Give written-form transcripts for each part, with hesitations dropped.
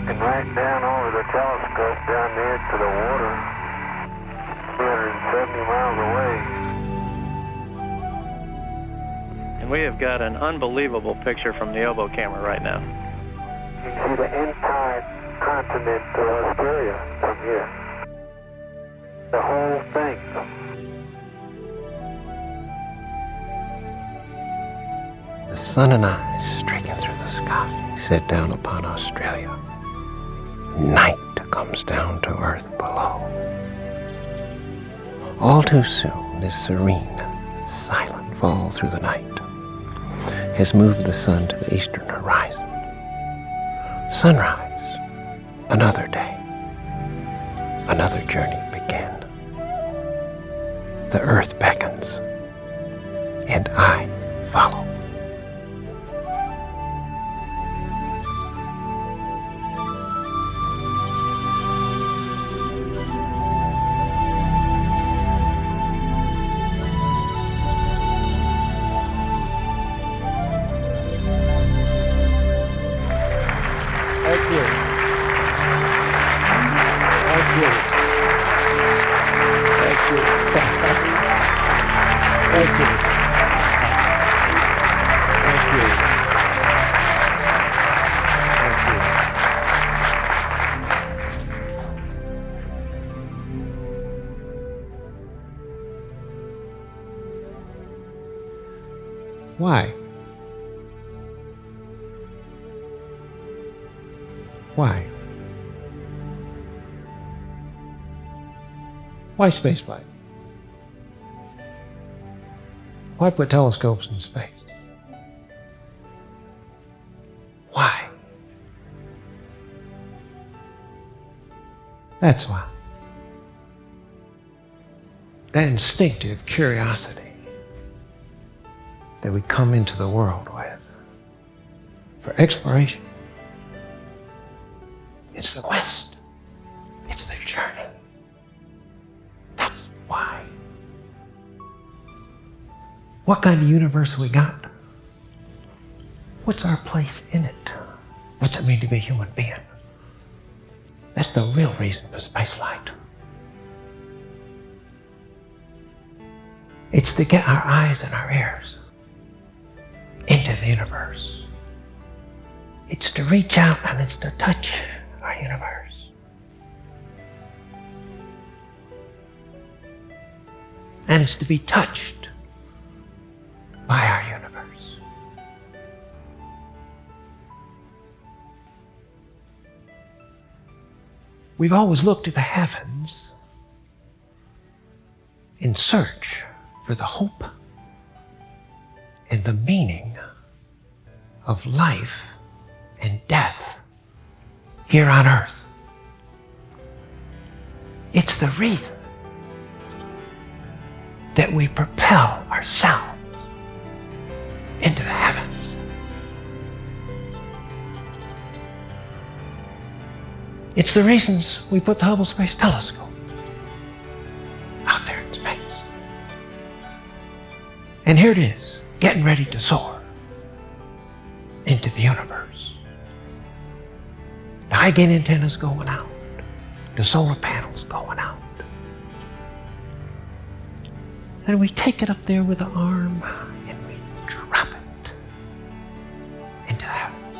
looking right down over the telescope down there to the water, 270 miles away. And we have got an unbelievable picture from the elbow camera right now. You can see the entire continent of Australia from here. The whole thing. The sun and I, streaking through the sky, set down upon Australia. Night comes down to earth below. All too soon, this serene, silent fall through the night has moved the sun to the eastern horizon. Sunrise, another day, another journey begin. The earth beckons, and I follow. Thank you. Thank you. Thank you. Thank you. Thank you. Thank you. Why? Why? Why spaceflight? Why put telescopes in space? Why? That's why. That instinctive curiosity that we come into the world with for exploration. It's the quest. It's the journey. That's why. What kind of universe we got? What's our place in it? What's it mean to be a human being? That's the real reason for spaceflight. It's to get our eyes and our ears into the universe. It's to reach out and it's to touch our universe. And it's to be touched by our universe. We've always looked to the heavens in search for the hope and the meaning of life and death here on earth. It's the reason that we propel ourselves into the heavens. It's the reasons we put the Hubble Space Telescope out there in space. And here it is, getting ready to soar into the universe. The high gain antennas going out, the solar panels going out. And we take it up there with the arm and we drop it into the heavens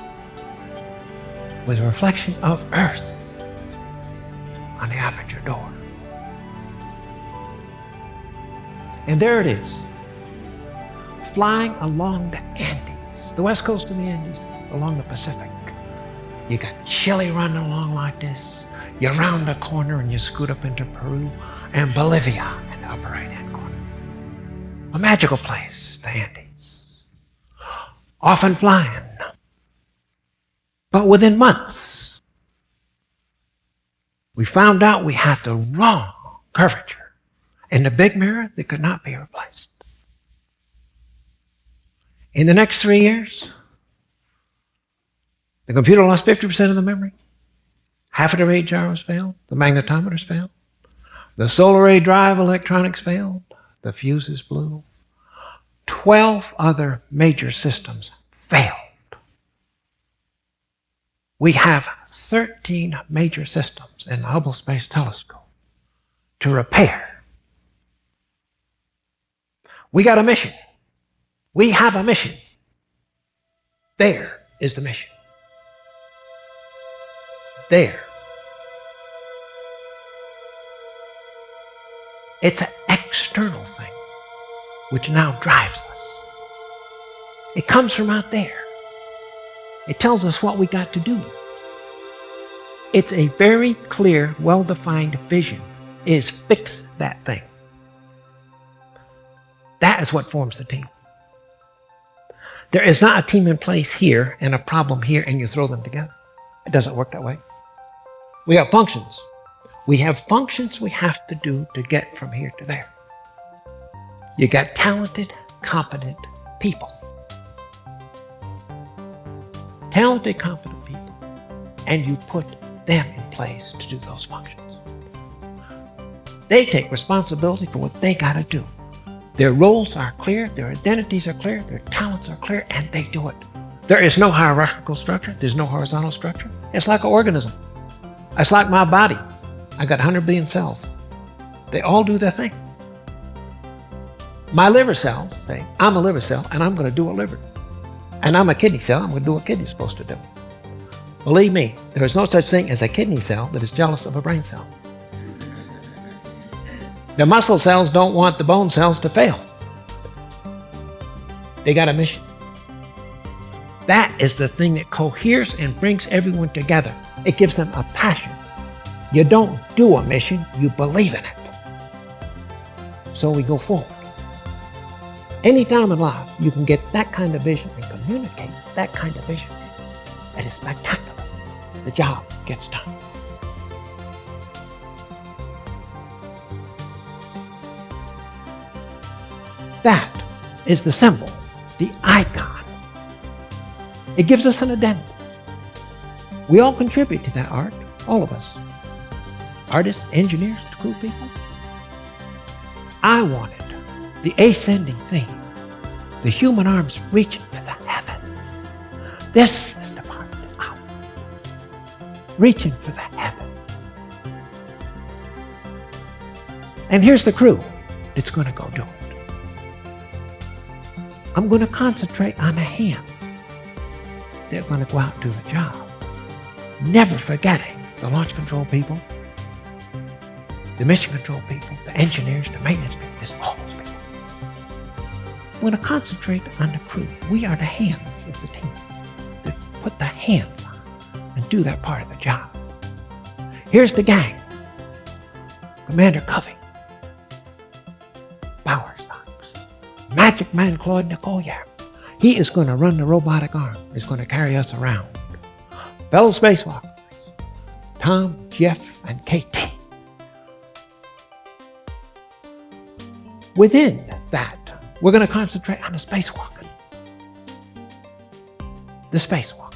with a reflection of Earth on the aperture door. And there it is, flying along the Andes, the west coast of the Andes, along the Pacific. You got Chile running along like this. You round a corner and you scoot up into Peru and Bolivia in the upper right-hand corner. A magical place, the Andes. Often flying. But within months, we found out we had the wrong curvature in the big mirror that could not be replaced. In the next 3 years, the computer lost 50% of the memory. Half of the array gyros failed. The magnetometers failed. The solar array drive electronics failed. The fuses blew. 12 other major systems failed We have 13 major systems in the Hubble Space Telescope to repair. We got a mission. We have a mission. There is the mission. There. It's an external thing which now drives us. It comes from out there. It tells us what we got to do. It's a very clear, well-defined vision, is fix that thing. That is what forms the team. There is not a team in place here and a problem here and you throw them together. It doesn't work that way. We have functions. We have functions we have to do to get from here to there. You got talented, competent people. Talented, competent people. And you put them in place to do those functions. They take responsibility for what they got to do. Their roles are clear, their identities are clear, their talents are clear, and they do it. There is no hierarchical structure. There's no horizontal structure. It's like an organism. It's like my body. I got 100 billion cells. They all do their thing. My liver cells say, I'm a liver cell, and I'm going to do a liver. And I'm a kidney cell, I'm going to do what kidney's supposed to do. Believe me, there is no such thing as a kidney cell that is jealous of a brain cell. The muscle cells don't want the bone cells to fail. They got a mission. That is the thing that coheres and brings everyone together. It gives them a passion. You don't do a mission, you believe in it. So we go forward. Anytime in life you can get that kind of vision and communicate that kind of vision, it is spectacular. The job gets done. That is the symbol, the icon. It gives us an identity. We all contribute to that art, all of us. Artists, engineers, cool people. I wanted the ascending theme, the human arms reaching for the heavens. This is the part that I want. Reaching for the heavens. And here's the crew that's going to go do it. I'm going to concentrate on the hands. They're going to go out and do the job. Never forgetting the launch control people, the mission control people, the engineers, the maintenance people, it's all those people. I'm going to concentrate on the crew. We are the hands of the team that put the hands on and do that part of the job. Here's the gang. Commander Covey, Bower Stocks, Magic Man Claude Nicollier. He is going to run the robotic arm. He's going to carry us around. Fellow spacewalkers, Tom, Jeff, and KT. Within that, we're going to concentrate on the spacewalking. The spacewalk.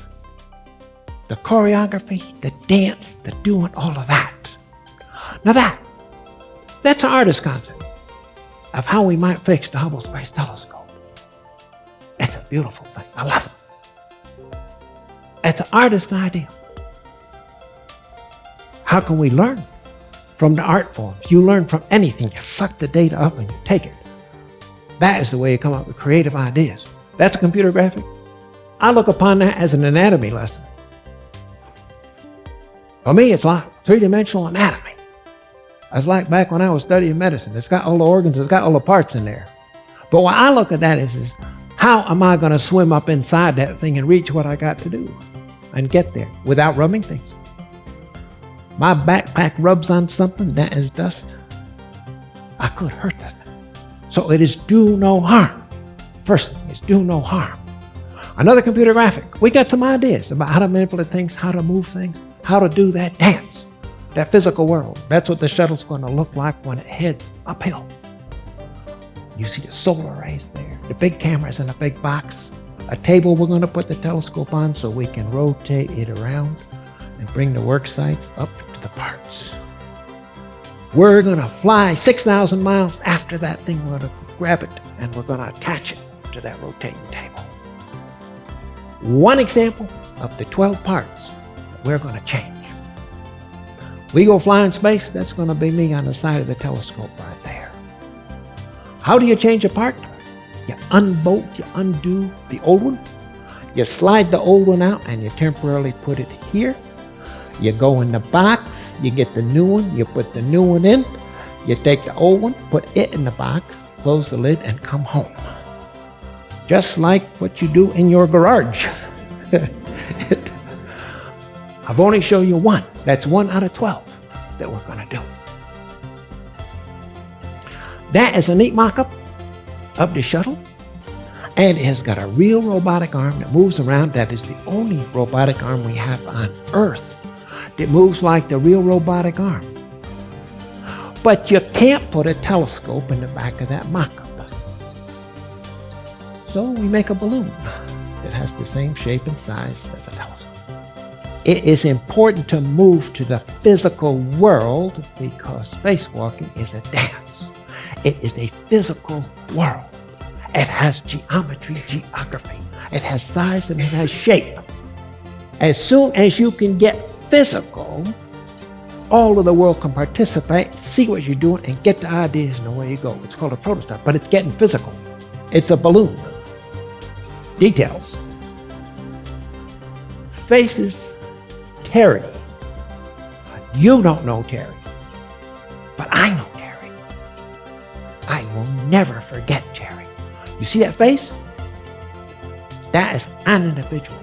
The choreography, the dance, the doing, all of that. Now that's an artist concept of how we might fix the Hubble Space Telescope. It's a beautiful thing. I love it. It's an artist's idea. How can we learn? From the art forms. You learn from anything. You suck the data up and you take it. That is the way you come up with creative ideas. That's a computer graphic. I look upon that as an anatomy lesson. For me, it's like three-dimensional anatomy. It's like back when I was studying medicine. It's got all the organs, it's got all the parts in there. But what I look at that is how am I going to swim up inside that thing and reach what I got to do and get there without rubbing things? My backpack rubs on something that is dust, I could hurt that thing. So it is do no harm. First thing is do no harm. Another computer graphic. We got some ideas about how to manipulate things, how to move things, how to do that dance, that physical world. That's what the shuttle's going to look like when it heads uphill. You see the solar arrays there, the big cameras in a big box, a table we're going to put the telescope on so we can rotate it around and bring the work sites up to the parts. We're going to fly 6,000 miles after that thing. We're going to grab it and we're going to attach it to that rotating table. One example of the 12 parts we're going to change. We go fly in space, that's going to be me on the side of the telescope right there. How do you change a part? You unbolt, you undo the old one, you slide the old one out, and you temporarily put it here. You go in the box, you get the new one, you put the new one in, you take the old one, put it in the box, close the lid, and come home. Just like what you do in your garage. I've only shown you one. That's 1 out of 12 that we're going to do. That is a neat mock-up of the shuttle. And it has got a real robotic arm that moves around. That is the only robotic arm we have on Earth that moves like the real robotic arm. But you can't put a telescope in the back of that mock-up. So we make a balloon that has the same shape and size as a telescope. It is important to move to the physical world because spacewalking is a dance. It is a physical world. It has geometry, geography. It has size and it has shape. As soon as you can get physical, all of the world can participate, see what you're doing, and get the ideas and away you go. It's called a prototype, but it's getting physical. It's a balloon. Details. Faces Terry. You don't know Terry, but I know Terry. I will never forget Terry. You see that face? That is an individual.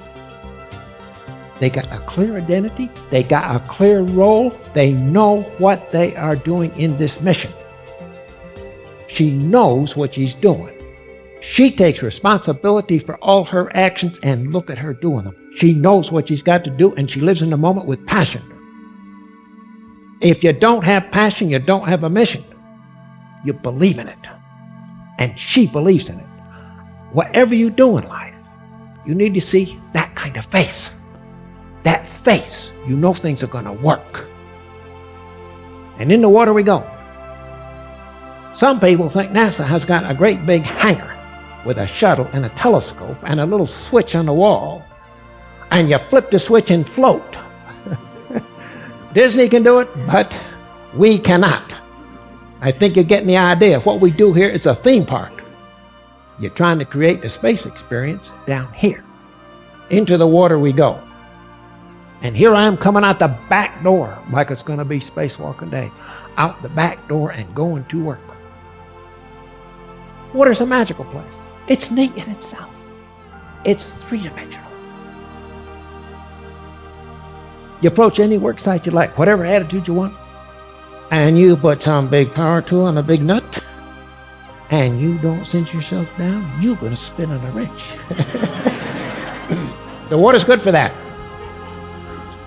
They got a clear identity. They got a clear role. They know what they are doing in this mission. She knows what she's doing. She takes responsibility for all her actions, and look at her doing them. She knows what she's got to do, and she lives in the moment with passion. If you don't have passion, you don't have a mission. You believe in it. And she believes in it. Whatever you do in life, you need to see that kind of face. That face, you know things are going to work. And in the water we go. Some people think NASA has got a great big hangar with a shuttle and a telescope and a little switch on the wall, and you flip the switch and float. Disney can do it, but we cannot. I think you're getting the idea. What we do here is a theme park. You're trying to create the space experience down here. Into the water we go. And here I am coming out the back door like it's going to be spacewalking day. Out the back door and going to work. Water's a magical place. It's neat in itself. It's three-dimensional. You approach any work site you like, whatever attitude you want, and you put some big power tool on a big nut, and you don't cinch yourself down, you're going to spin on a wrench. The water's good for that.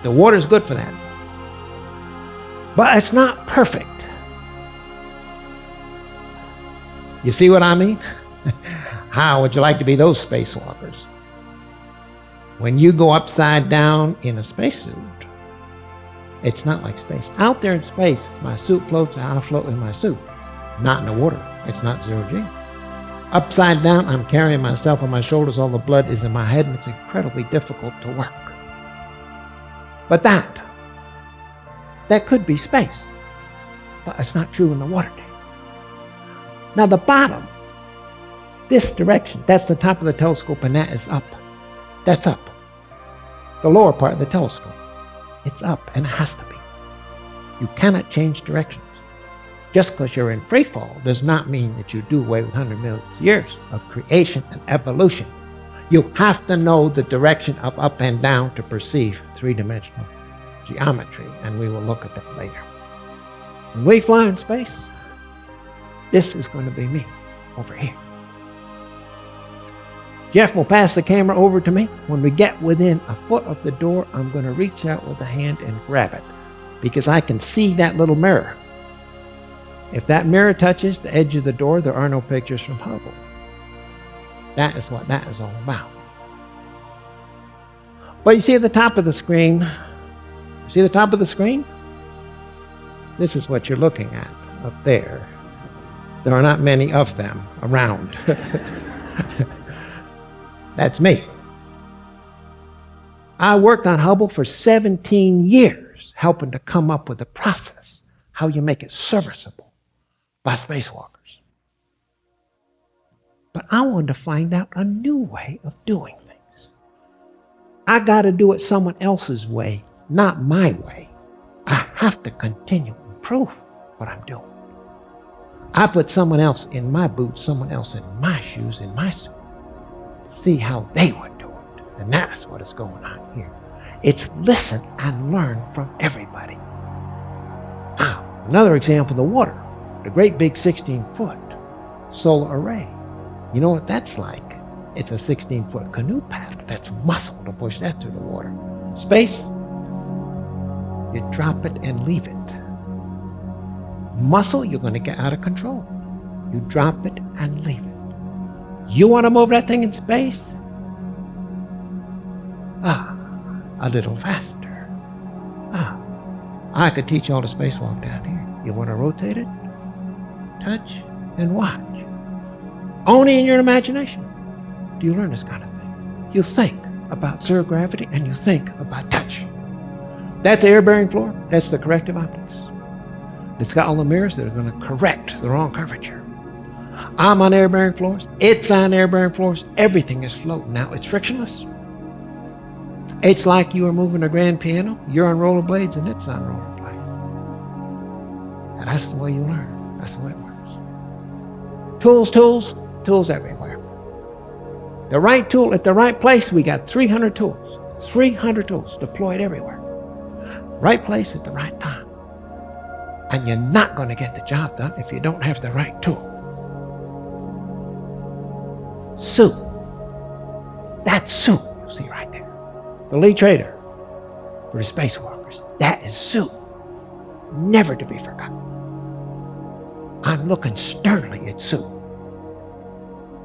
The water's good for that. But it's not perfect. You see what I mean? How would you like to be those spacewalkers? When you go upside down in a spacesuit, it's not like space. Out there in space, my suit floats, I float in my suit. Not in the water. It's not 0G. Upside down, I'm carrying myself on my shoulders. All the blood is in my head, and it's incredibly difficult to work. But that could be space. But it's not true in the water. Now the bottom, this direction, that's the top of the telescope, and that is up. That's up. The lower part of the telescope, it's up, and it has to be. You cannot change directions. Just because you're in free fall does not mean that you do away with 100 million years of creation and evolution. You have to know the direction of up and down to perceive three-dimensional geometry, and we will look at that later. When we fly in space, this is going to be me over here. Jeff will pass the camera over to me. When we get within a foot of the door, I'm going to reach out with a hand and grab it because I can see that little mirror. If that mirror touches the edge of the door, there are no pictures from Hubble. That is what that is all about. But you see at the top of the screen, see the top of the screen? This is what you're looking at up there. There are not many of them around. That's me. I worked on Hubble for 17 years, helping to come up with a process, how you make it serviceable by spacewalkers. But I wanted to find out a new way of doing things. I got to do it someone else's way, not my way. I have to continue to improve what I'm doing. I put someone else in my boots, someone else in my shoes, in my suit, to see how they would do it. And that's what is going on here. It's listen and learn from everybody. Now, another example, the water, the great big 16-foot solar array. You know what that's like? It's a 16-foot canoe paddle. That's muscle to push that through the water. Space, you drop it and leave it. Muscle, you're going to get out of control. You drop it and leave it. You want to move that thing in space? A little faster. I could teach all the spacewalk down here. You want to rotate it, touch, and watch. Only in your imagination do you learn this kind of thing. You think about zero gravity and you think about touch. That's the air-bearing floor. That's the corrective optics. It's got all the mirrors that are going to correct the wrong curvature. I'm on air-bearing floors. It's on air-bearing floors. Everything is floating. Now, it's frictionless. It's like you are moving a grand piano. You're on rollerblades and it's on rollerblades. And that's the way you learn. That's the way it works. Tools everywhere. The right tool at the right place, we got 300 tools. 300 tools deployed everywhere. Right place at the right time. And you're not going to get the job done if you don't have the right tool. Suit. That suit you see right there. The lead trader for the spacewalkers. That is suit. Never to be forgotten. I'm looking sternly at suit.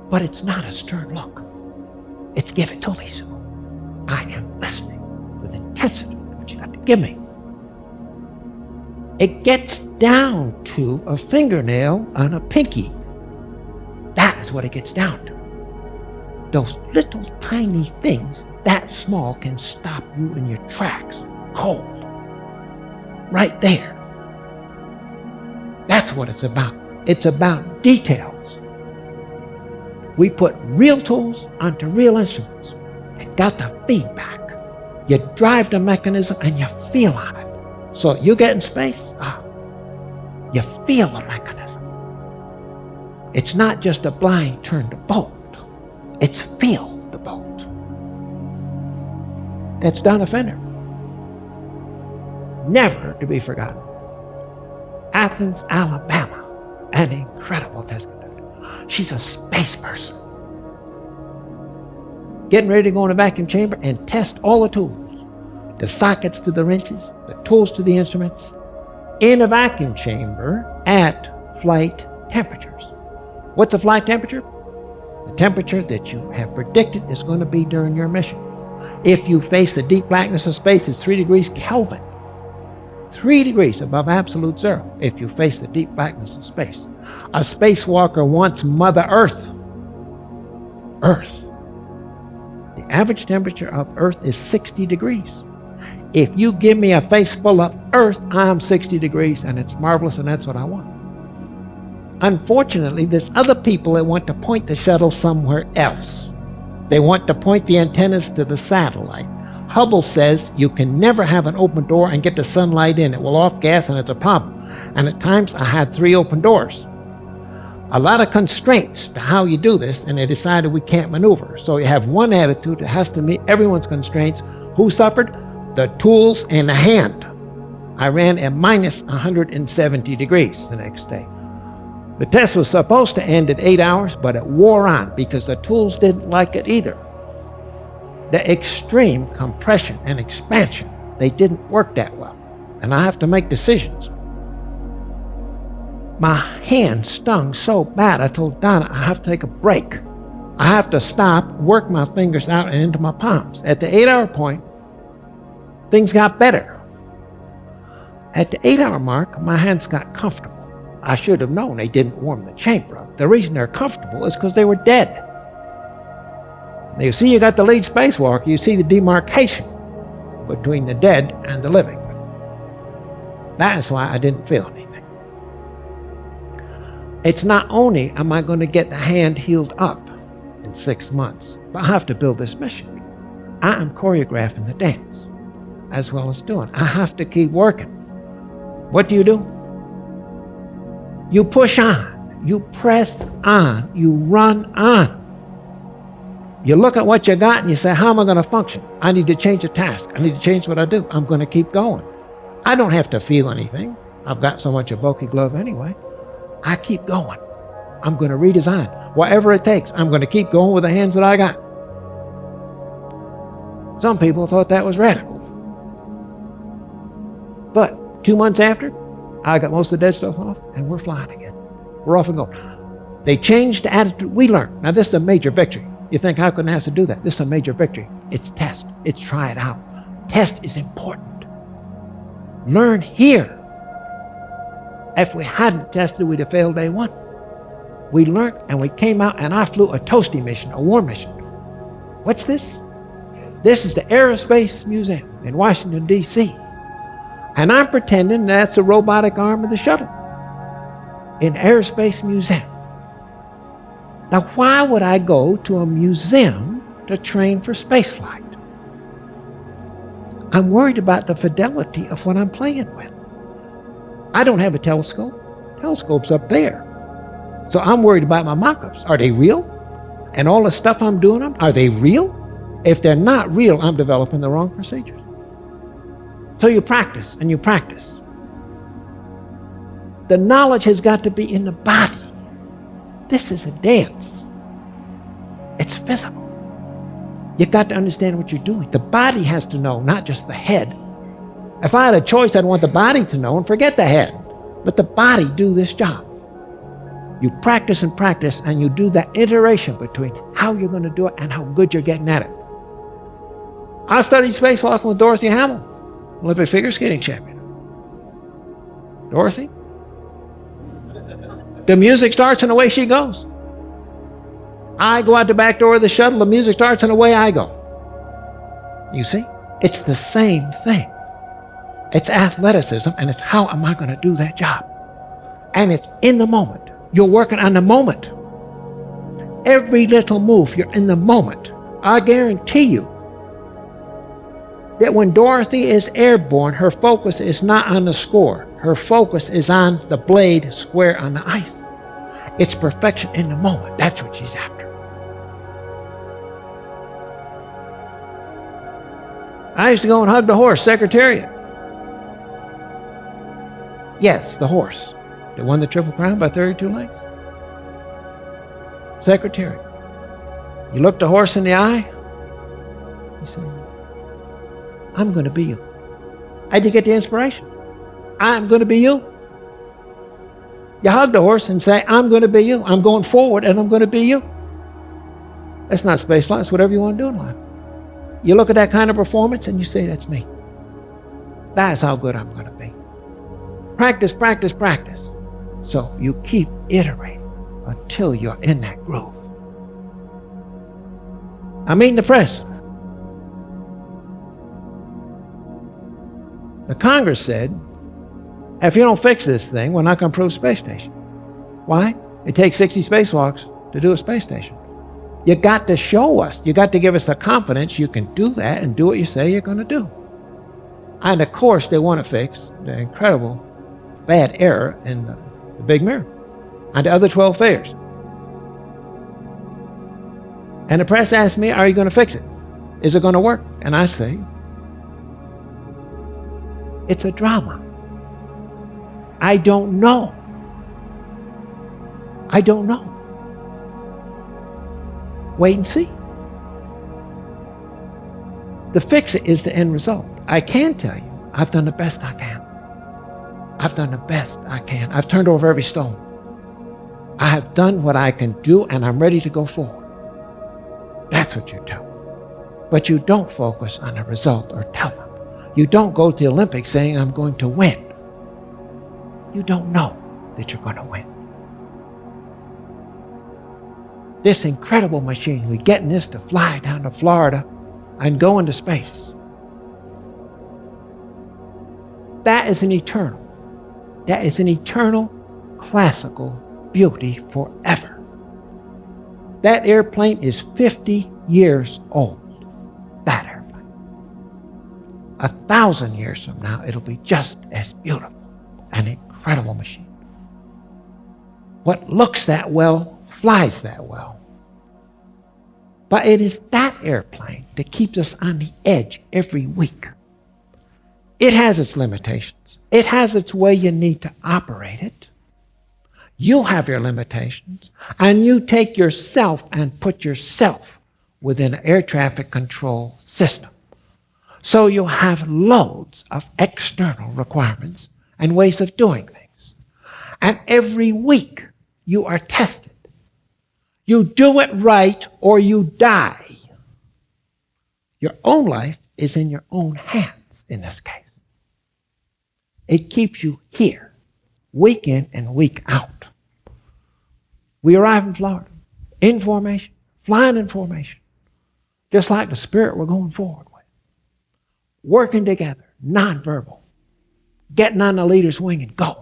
But it's not a stern look. It's give it to me, Sue. I am listening with intensity to what you got to give me. It gets down to a fingernail on a pinky. That is what it gets down to. Those little tiny things that small can stop you in your tracks, cold. Right there. That's what it's about. It's about details. We put real tools onto real instruments. It got the feedback. You drive the mechanism and you feel on it. So you get in space, you feel the mechanism. It's not just a blind turn to bolt. It's feel the bolt. That's Donna Fender. Never to be forgotten. Athens, Alabama. An incredible test conductor. She's a space person. Getting ready to go in the vacuum chamber and test all the tools. The sockets to the wrenches, the tools to the instruments, in a vacuum chamber at flight temperatures. What's the flight temperature? The temperature that you have predicted is going to be during your mission. If you face the deep blackness of space, it's 3 degrees Kelvin. 3 degrees above absolute zero if you face the deep blackness of space. A spacewalker wants Mother Earth. Earth. The average temperature of Earth is 60 degrees. If you give me a face full of Earth, I'm 60 degrees, and it's marvelous, and that's what I want. Unfortunately, there's other people that want to point the shuttle somewhere else. They want to point the antennas to the satellite. Hubble says you can never have an open door and get the sunlight in. It will off gas, and it's a problem. And at times, I had 3 open doors. A lot of constraints to how you do this, and they decided we can't maneuver. So you have one attitude that has to meet everyone's constraints. Who suffered? The tools and the hand. I ran at minus 170 degrees the next day. The test was supposed to end at 8 hours, but it wore on because the tools didn't like it either. The extreme compression and expansion, they didn't work that well. And I have to make decisions. My hand stung so bad, I told Donna, I have to take a break. I have to stop, work my fingers out and into my palms. At the 8-hour point, things got better. At the 8-hour mark, my hands got comfortable. I should have known they didn't warm the chamber up. The reason they're comfortable is because they were dead. You see, you got the lead spacewalker, you see the demarcation. between the dead and the living. That is why I didn't feel anything. It's not only am I going to get the hand healed up in 6 months, but I have to build this mission. I am choreographing the dance as well as doing. I have to keep working. What do? You push on, you press on, you run on. You look at what you got and you say, how am I going to function? I need to change a task. I need to change what I do. I'm going to keep going. I don't have to feel anything. I've got so much of bulky glove anyway. I keep going. I'm going to redesign. Whatever it takes, I'm going to keep going with the hands that I got. Some people thought that was radical. But 2 months after, I got most of the dead stuff off, and we're flying again. We're off and going. They changed the attitude. We learned. Now, this is a major victory. You think, how can NASA do that? This is a major victory. It's test. It's try it out. Test is important. Learn here. If we hadn't tested, we'd have failed day one. We learned and we came out and I flew a toasty mission, a war mission. What's this? This is the Aerospace Museum in Washington, D.C. And I'm pretending that's the robotic arm of the shuttle in Aerospace Museum. Now, why would I go to a museum to train for spaceflight? I'm worried about the fidelity of what I'm playing with. I don't have a telescope. Telescope's up there. So I'm worried about my mock-ups. Are they real? And all the stuff I'm doing them, are they real? If they're not real, I'm developing the wrong procedures. So you practice and you practice. The knowledge has got to be in the body. This is a dance. It's physical. You got to understand what you're doing. The body has to know, not just the head. If I had a choice, I'd want the body to know and forget the head. But the body do this job. You practice and practice, and you do that iteration between how you're going to do it and how good you're getting at it. I studied spacewalking with Dorothy Hamill, Olympic figure skating champion. Dorothy? The music starts and away she goes. I go out the back door of the shuttle, the music starts and away I go. You see? It's the same thing. It's athleticism, and it's how am I going to do that job? And it's in the moment. You're working on the moment. Every little move, you're in the moment. I guarantee you that when Dorothy is airborne, her focus is not on the score. Her focus is on the blade square on the ice. It's perfection in the moment. That's what she's after. I used to go and hug the horse, Secretariat. Yes, the horse that won the Triple Crown by 32 lengths. Secretariat. You look the horse in the eye, you say, I'm going to be you. How'd you get the inspiration? I'm going to be you. You hug the horse and say, I'm going to be you. I'm going forward and I'm going to be you. That's not space flight. It's whatever you want to do in life. You look at that kind of performance and you say, that's me. That's how good I'm going to be. Practice, practice, practice. So you keep iterating until you're in that groove. I'm meeting the press. The Congress said, if you don't fix this thing, we're not going to approve space station. Why? It takes 60 spacewalks to do a space station. You got to show us. You got to give us the confidence you can do that and do what you say you're going to do. And of course, they want to fix the incredible bad error in the big mirror and the other 12 failures. And the press asked me, are you going to fix it? Is it going to work? And I say, it's a drama. I don't know. I don't know. Wait and see. The fix it is the end result. I can tell you, I've done the best I can. I've done the best I can. I've turned over every stone. I have done what I can do, and I'm ready to go forward. That's what you do. But you don't focus on the result or tell them. You don't go to the Olympics saying, I'm going to win. You don't know that you're going to win. This incredible machine, we get in this to fly down to Florida and go into space. That is an eternal classical beauty forever. That airplane is 50 years old. That airplane. 1,000 years from now, it'll be just as beautiful. An incredible machine. What looks that well, flies that well. But it is that airplane that keeps us on the edge every week. It has its limitations. It has its way you need to operate it. You have your limitations, and you take yourself and put yourself within an air traffic control system. So you have loads of external requirements and ways of doing things. And every week you are tested. You do it right or you die. Your own life is in your own hands in this case. It keeps you here, week in and week out. We arrive in Florida, in formation, flying in formation, just like the spirit we're going forward with. Working together, nonverbal, getting on the leader's wing and going.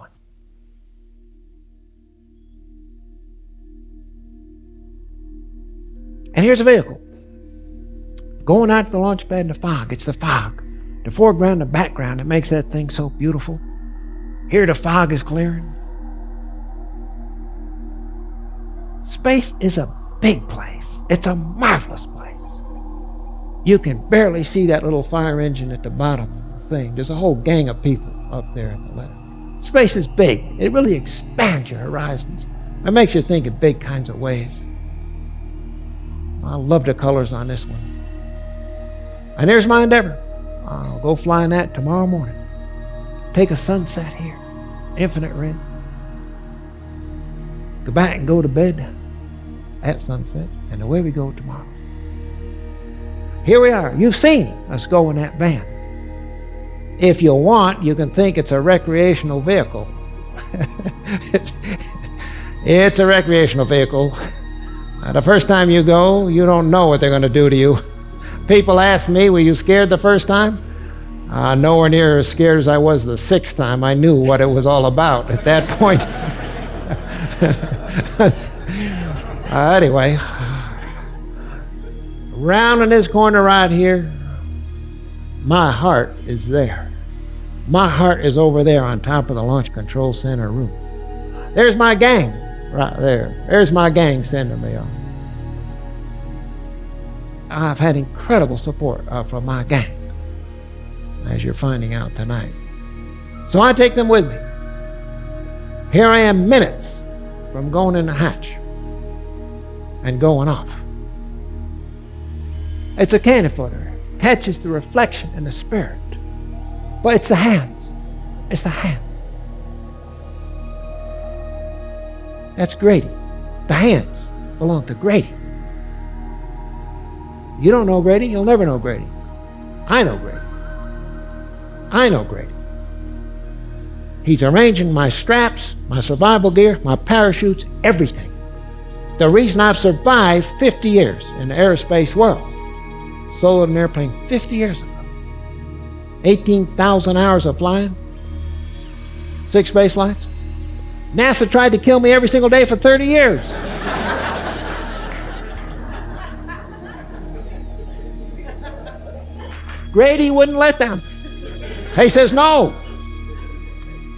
And here's a vehicle going out to the launch pad in the fog. It's the fog, the foreground, the background that makes that thing so beautiful. Here the fog is clearing. Space is a big place. It's a marvelous place. You can barely see that little fire engine at the bottom of the thing. There's a whole gang of people up there at the left. Space is big. It really expands your horizons. It makes you think in big kinds of ways. I love the colors on this one. And there's my Endeavor. I'll go flying that tomorrow morning. Take a sunset here. Infinite reds. Go back and go to bed at sunset, and away we go tomorrow. Here we are. You've seen us go in that van. If you want, you can think it's a recreational vehicle. It's a recreational vehicle. The first time you go, you don't know what they're going to do to you. People ask me, were you scared the first time? Nowhere near as scared as I was the sixth time. I knew what it was all about at that point. Anyway, rounding this corner right here, my heart is there. My heart is over there on top of the Launch Control Center room. There's my gang right there. There's my gang sending me on. I've had incredible support from my gang, as you're finding out tonight. So I take them with me. Here I am minutes from going in the hatch and going off. It's a cannon footer. Catches the reflection and the spirit. But it's the hands. It's the hands. That's Grady. The hands belong to Grady. You don't know Grady, you'll never know Grady. I know Grady. I know Grady. He's arranging my straps, my survival gear, my parachutes, everything. The reason I've survived 50 years in the aerospace world, soloed an airplane 50 years ago, 18,000 hours of flying, 6 space flights. NASA tried to kill me every single day for 30 years. Grady wouldn't let them. He says no.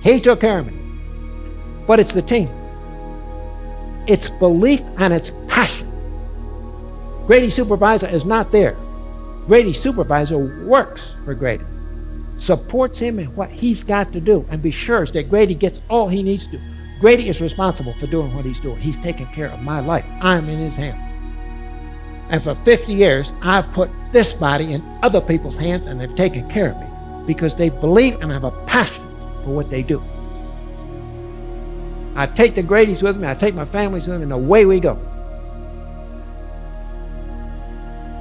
He took care of me. But it's the team. It's belief and it's passion. Grady's supervisor is not there. Grady's supervisor works for Grady, supports him in what he's got to do, and be sure that Grady gets all he needs to. Grady is responsible for doing what he's doing. He's taking care of my life. I'm in his hands. And for 50 years, I've put this body in other people's hands, and they've taken care of me because they believe and have a passion for what they do. I take the Gradys with me, I take my families with me, and away we go.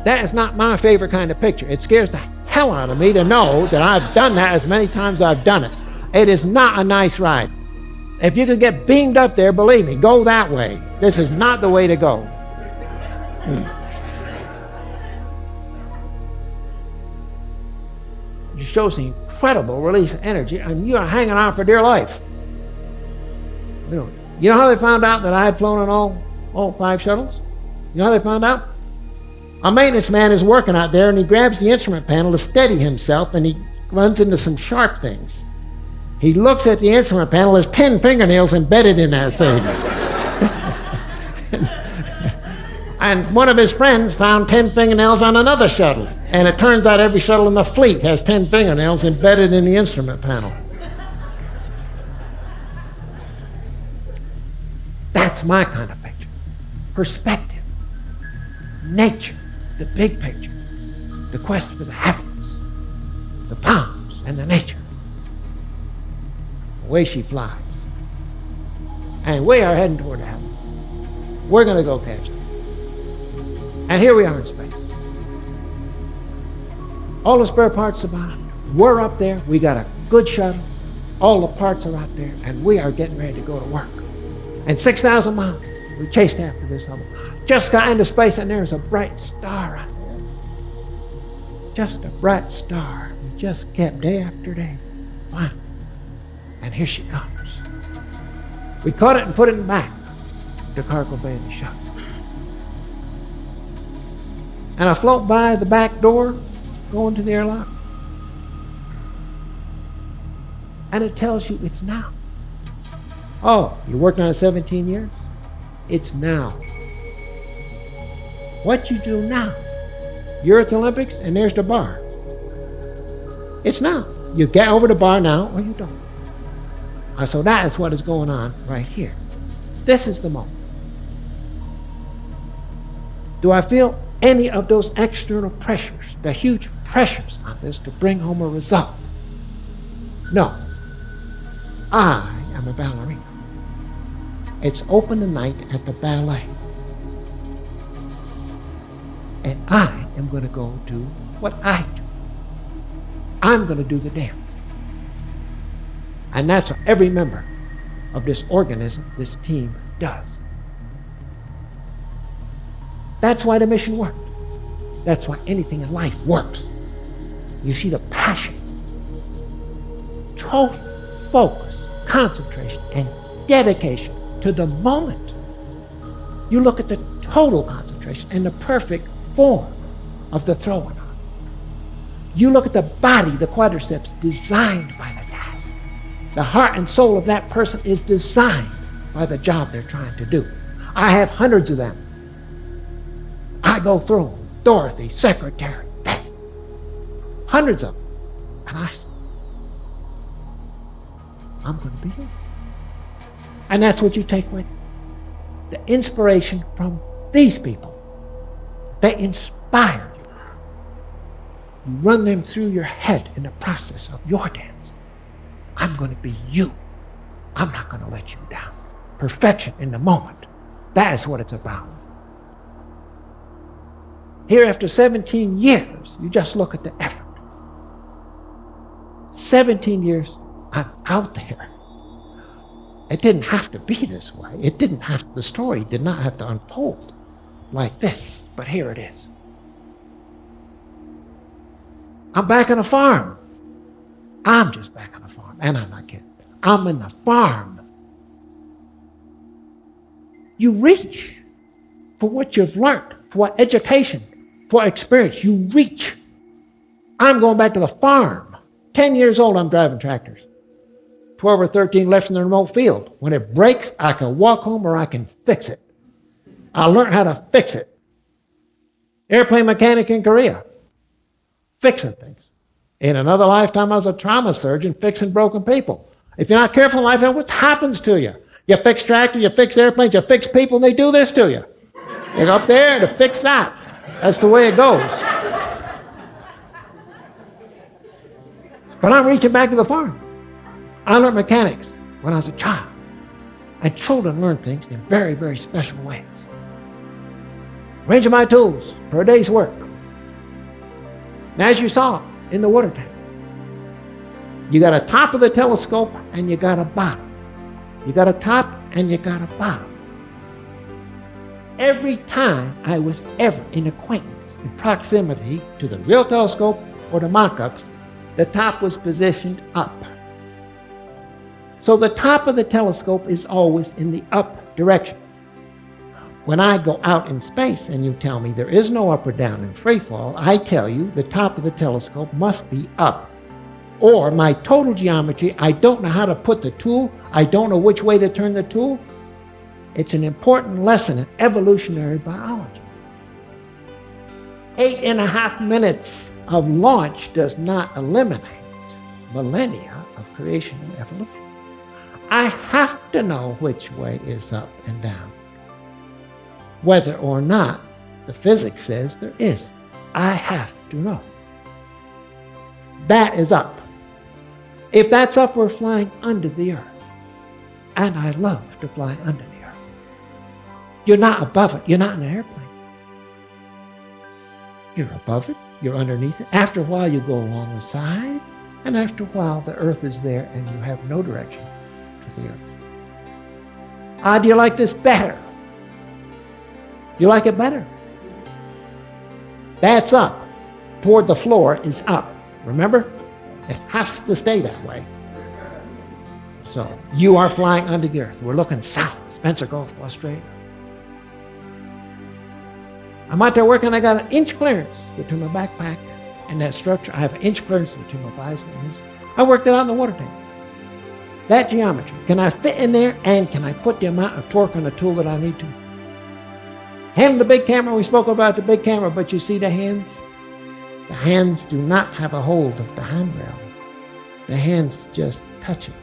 That is not my favorite kind of picture. It scares the hell out of me to know that I've done that as many times as I've done it. It is not a nice ride. If you could get beamed up there, believe me, go that way. This is not the way to go. It shows the incredible release of energy, and you are hanging on for dear life. You know how they found out that I had flown on all 5 shuttles? You know how they found out? A maintenance man is working out there, and he grabs the instrument panel to steady himself, and he runs into some sharp things. He looks at the instrument panel, there's 10 fingernails embedded in that thing. And one of his friends found 10 fingernails on another shuttle. And it turns out every shuttle in the fleet has 10 fingernails embedded in the instrument panel. That's my kind of picture. Perspective. Nature. The big picture. The quest for the heavens. The palms and the nature. Away she flies. And we are heading toward heaven. We're going to go catch it. And here we are in space. All the spare parts about it. We're up there. We got a good shuttle. All the parts are out there. And we are getting ready to go to work. And 6,000 miles, we chased after this Hubble. Just got into space, and there's a bright star out there. Just a bright star. We just kept day after day. Finally. And here she comes. We caught it and put it back to cargo bay of the shuttle. And I float by the back door, going to the airlock. And it tells you it's now. Oh, you worked on it 17 years? It's now. What you do now? You're at the Olympics, and there's the bar. It's now. You get over the bar now, or you don't. So that is what is going on right here. This is the moment. Do I feel any of those external pressures, the huge pressures on this to bring home a result? No. I am a ballerina. It's open tonight at the ballet. And I am going to go do what I do. I'm going to do the dance. And that's what every member of this organism, this team, does. That's why the mission worked. That's why anything in life works. You see the passion, total focus, concentration, and dedication to the moment. You look at the total concentration and the perfect form of the throwing on. You look at the body, the quadriceps, designed by the task. The heart and soul of that person is designed by the job they're trying to do. I have hundreds of them. I go through them. Dorothy, secretary, Beth. Hundreds of them. And I say, I'm going to be here. And that's what you take with you. The inspiration from these people. They inspire you. You run them through your head in the process of your dance. I'm going to be you. I'm not going to let you down. Perfection in the moment. That is what it's about. Here, after 17 years, you just look at the effort. 17 years, I'm out there. It didn't have to be this way. The story did not have to unfold like this, but here it is. I'm back on a farm. I'm just back on a farm, and I'm not kidding. I'm in the farm. You reach for what you've learned, for what education, for experience. You reach. I'm going back to the farm. 10 years old, I'm driving tractors. 12 or 13 left in the remote field. When it breaks, I can walk home or I can fix it. I learned how to fix it. Airplane mechanic in Korea. Fixing things. In another lifetime, I was a trauma surgeon fixing broken people. If you're not careful in life, what happens to you? You fix tractors, you fix airplanes, you fix people, and they do this to you. You go up there to fix that. That's the way it goes. But I'm reaching back to the farm. I learned mechanics when I was a child. And children learn things in very, very special ways. Arranging my tools for a day's work. And as you saw in the water tank, you got a top of the telescope and you got a bottom. You got a top and you got a bottom. Every time I was ever in acquaintance, in proximity to the real telescope or the mock-ups, The top was positioned up. So the top of the telescope is always in the up direction. When I go out in space and you tell me there is no up or down in free fall, I tell you the top of the telescope must be up. Or my total geometry, I don't know how to put the tool, I don't know which way to turn the tool. It's an important lesson in evolutionary biology. 8.5 minutes of launch does not eliminate millennia of creation and evolution. I have to know which way is up and down, whether or not the physics says there is. I have to know. That is up. If that's up, we're flying under the earth. And I love to fly under the earth. You're not above it. You're not in an airplane. You're above it. You're underneath it. After a while, you go along the side. And after a while, the earth is there and you have no direction to the earth. Do you like this better? You like it better? That's up. Toward the floor is up. Remember? It has to stay that way. So you are flying under the earth. We're looking south, Spencer Gulf, Australia. I'm out there working. I got an inch clearance between my backpack and that structure. I have an inch clearance between my visor and this. I worked it out in the water tank. That geometry. Can I fit in there and can I put the amount of torque on the tool that I need to? Hand the big camera. We spoke about the big camera, but you see the hands? The hands do not have a hold of the handrail. The hands just touch it.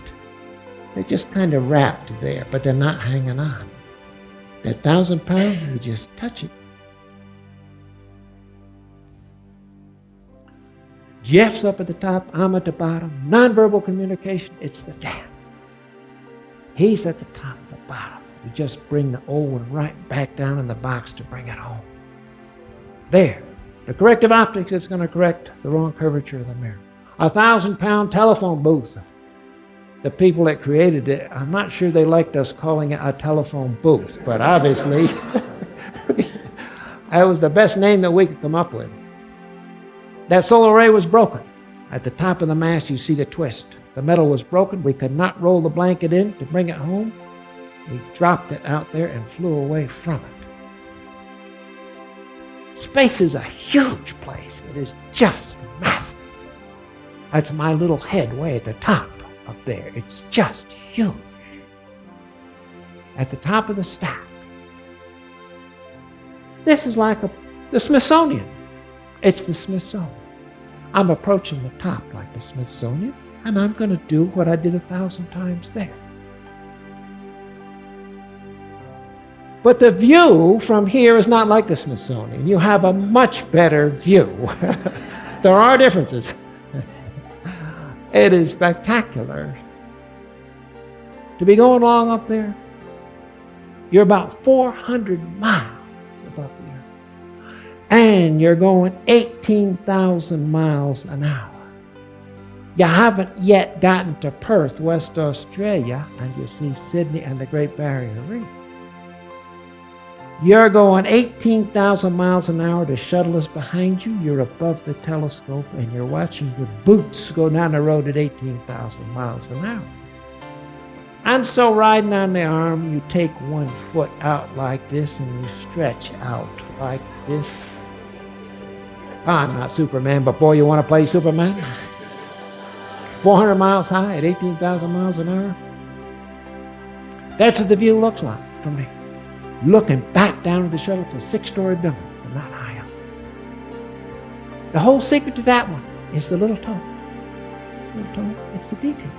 They're just kind of wrapped there, but they're not hanging on. That 1,000 pounds, you just touch it. Jeff's up at the top, I'm at the bottom. Nonverbal communication, it's the dance. He's at the top, the bottom. We just bring the old one right back down in the box to bring it home. There. The corrective optics is going to correct the wrong curvature of the mirror. 1,000-pound telephone booth. The people that created it, I'm not sure they liked us calling it a telephone booth, but obviously that was the best name that we could come up with. That solar array was broken. At the top of the mast, you see the twist. The metal was broken. We could not roll the blanket in to bring it home. We dropped it out there and flew away from it. Space is a huge place. It is just massive. That's my little head way at the top up there. It's just huge. At the top of the stack. This is like the Smithsonian. It's the Smithsonian. I'm approaching the top like the Smithsonian, and I'm going to do what I did 1,000 times there. But the view from here is not like the Smithsonian. You have a much better view. There are differences. It is spectacular. To be going along up there, you're about 400 miles above the earth. And you're going 18,000 miles an hour. You haven't yet gotten to Perth, West Australia, and you see Sydney and the Great Barrier Reef. You're going 18,000 miles an hour. The shuttle is behind you. You're above the telescope, and you're watching your boots go down the road at 18,000 miles an hour. And so riding on the arm, you take one foot out like this, and you stretch out like this. I'm not Superman, but boy, you want to play Superman? 400 miles high at 18,000 miles an hour. That's what the view looks like from me. Looking back down at the shuttle, it's a 6-story building from that high up. The whole secret to that one is the little toe. Little toe. It's the detail.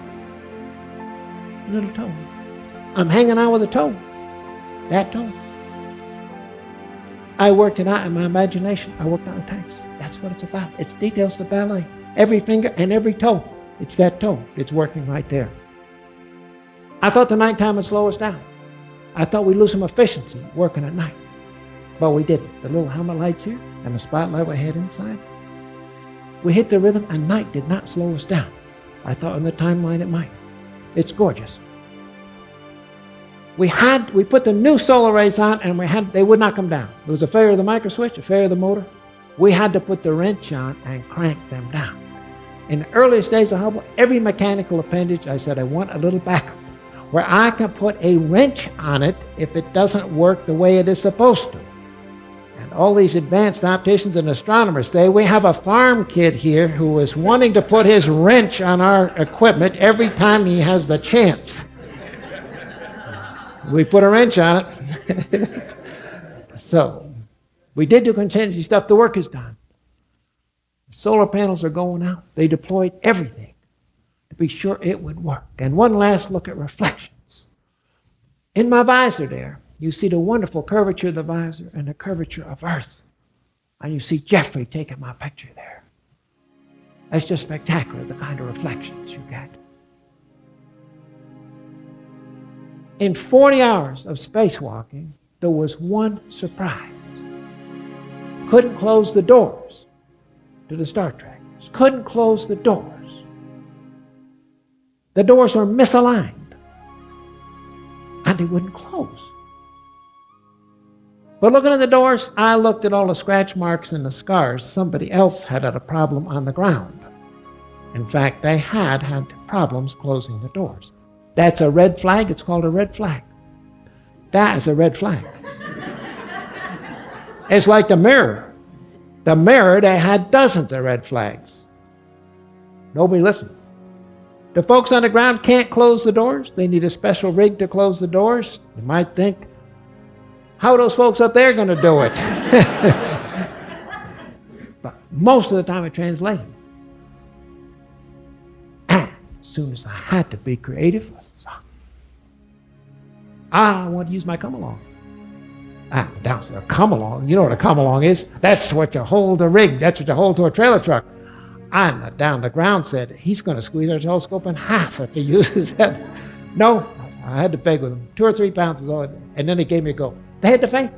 Little toe. I'm hanging out with a toe. That toe. I worked it out in my imagination. I worked out the tanks. That's what it's about. It's details to ballet. Every finger and every toe. It's that toe. It's working right there. I thought the nighttime would slow us down. I thought we'd lose some efficiency working at night. But we didn't. The little helmet lights here and the spotlight we had inside. We hit the rhythm and night did not slow us down. I thought in the timeline it might. It's gorgeous. We put the new solar rays on and they would not come down. There was a failure of the micro switch, a failure of the motor. We had to put the wrench on and crank them down. In the earliest days of Hubble, every mechanical appendage, I said, I want a little backup where I can put a wrench on it if it doesn't work the way it is supposed to. And all these advanced opticians and astronomers say, we have a farm kid here who is wanting to put his wrench on our equipment every time he has the chance. We put a wrench on it. So, we did do contingency stuff. The work is done. Solar panels are going out. They deployed everything to be sure it would work. And one last look at reflections. In my visor there, you see the wonderful curvature of the visor and the curvature of Earth. And you see Jeffrey taking my picture there. That's just spectacular, the kind of reflections you get. In 40 hours of spacewalking, there was one surprise. Couldn't close the doors to the Star Trek. Couldn't close the doors. The doors were misaligned. And they wouldn't close. But looking at the doors, I looked at all the scratch marks and the scars. Somebody else had a problem on the ground. In fact, they had problems closing the doors. That's a red flag. It's called a red flag. That is a red flag. It's like the mirror. The mirror, they had dozens of red flags. Nobody listened. The folks on the ground can't close the doors. They need a special rig to close the doors. You might think, how are those folks up there going to do it? But most of the time it translated. And as soon as I had to be creative, I want to use my come-along. Down to a come-along. You know what a come-along is? That's what you hold a rig. That's what you hold to a trailer truck. And down the ground said, he's going to squeeze our telescope in half if he uses that. No, I had to beg with him. 2 or 3 pounds is all. And then he gave me a go. They had the faith.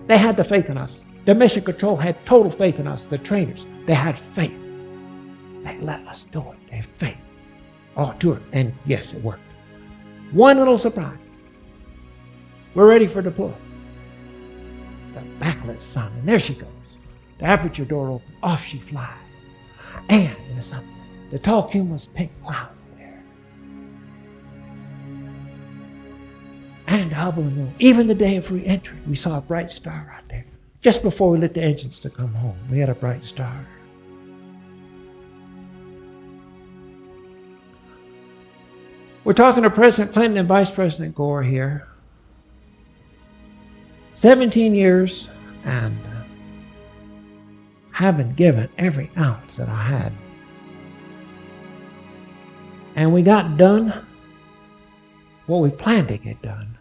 They had the faith in us. The mission control had total faith in us. The trainers, they had faith. They let us do it. They had faith. Oh, do it. And yes, it worked. One little surprise. We're ready for deploy. The backlit sun, and there she goes. The aperture door open, off she flies. And in the sunset, the tall cumulus pink clouds there. And Hubble and Moon, even the day of re-entry, we saw a bright star out there. Just before we lit the engines to come home, we had a bright star. We're talking to President Clinton and Vice President Gore here. 17 years and haven't given every ounce that I had. And we got done what we planned to get done.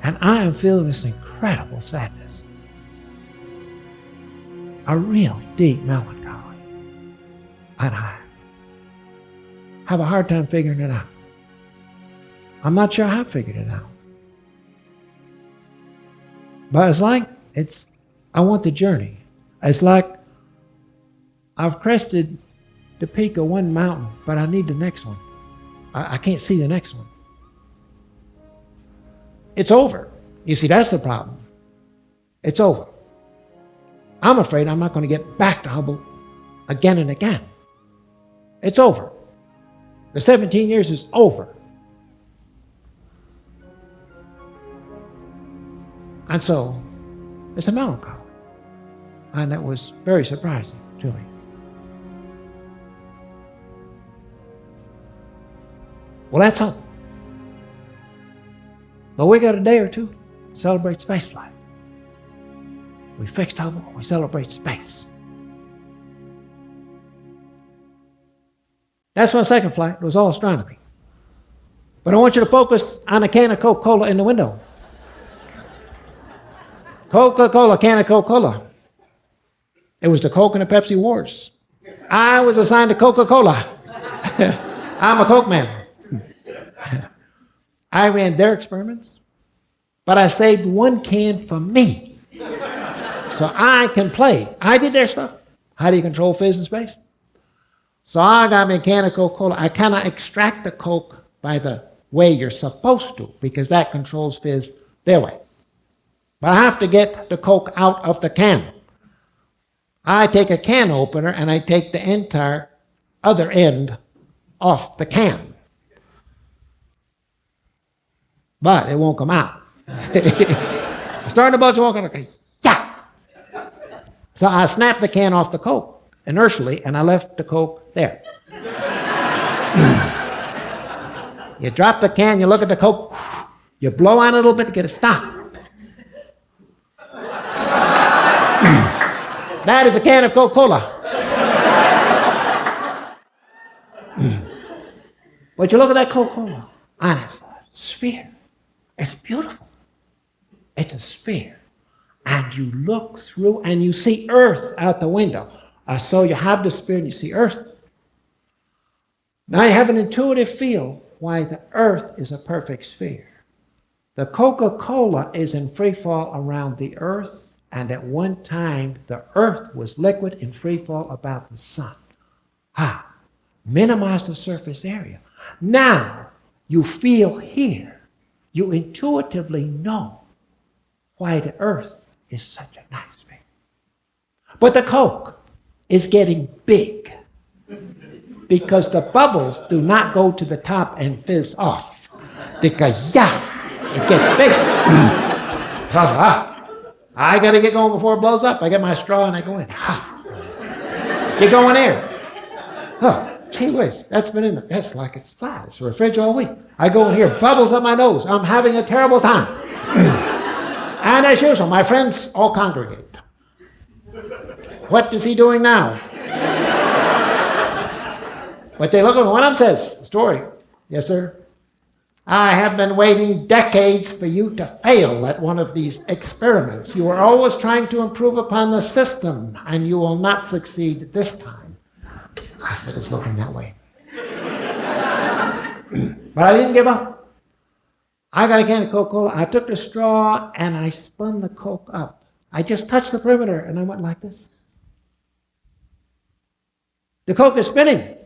And I am feeling this incredible sadness. A real deep melancholy. And I have a hard time figuring it out. I'm not sure how I figured it out. But it's like, I want the journey. It's like I've crested the peak of one mountain, but I need the next one. I can't see the next one. It's over. You see, that's the problem. It's over. I'm afraid I'm not going to get back to Hubble again and again. It's over. The 17 years is over. And so, it's a melancholy. And that was very surprising to me. Well, that's Hubble. But we got a day or two to celebrate spaceflight. We fixed Hubble, we celebrate space. That's my second flight. It was all astronomy. But I want you to focus on a can of Coca-Cola in the window. Coca-Cola, can of Coca-Cola. It was the Coke and the Pepsi wars. I was assigned to Coca-Cola. I'm a Coke man. I ran their experiments, but I saved one can for me. So I can play. I did their stuff. How do you control fizz in space? So I got me a can of Coca-Cola. I cannot extract the Coke by the way you're supposed to, because that controls fizz their way. But I have to get the Coke out of the can. I take a can opener and I take the entire other end off the can. But it won't come out. Starting to buzz, it won't come out. Yeah. So I snapped the can off the Coke inertially, and I left the Coke there. You drop the can, you look at the Coke, you blow on it a little bit to get it stopped. That is a can of Coca-Cola. But you look at that Coca-Cola, and it's a sphere. It's beautiful. It's a sphere. And you look through and you see Earth out the window. So you have the sphere and you see Earth. Now you have an intuitive feel why the Earth is a perfect sphere. The Coca-Cola is in free fall around the Earth, and at one time the Earth was liquid in free fall about the sun. Minimize the surface area. Now you feel here. You intuitively know why the Earth is such a nice sphere. But the Coke is getting big because the bubbles do not go to the top and fizz off. Because, it gets big. So I got to get going before it blows up. I get my straw and I go in. You go in there. Gee whiz, that's been in the, that's like it's flat. It's a fridge all week. I go in here, bubbles up my nose. I'm having a terrible time. And as usual, my friends all congregate. What is he doing now? But they look at me. One of them says, story. Yes, sir. I have been waiting decades for you to fail at one of these experiments. You are always trying to improve upon the system, and you will not succeed this time. I said, it's looking that way. But I didn't give up. I got a can of Coca-Cola. I took the straw and I spun the Coke up. I just touched the perimeter and I went like this. The Coke is spinning.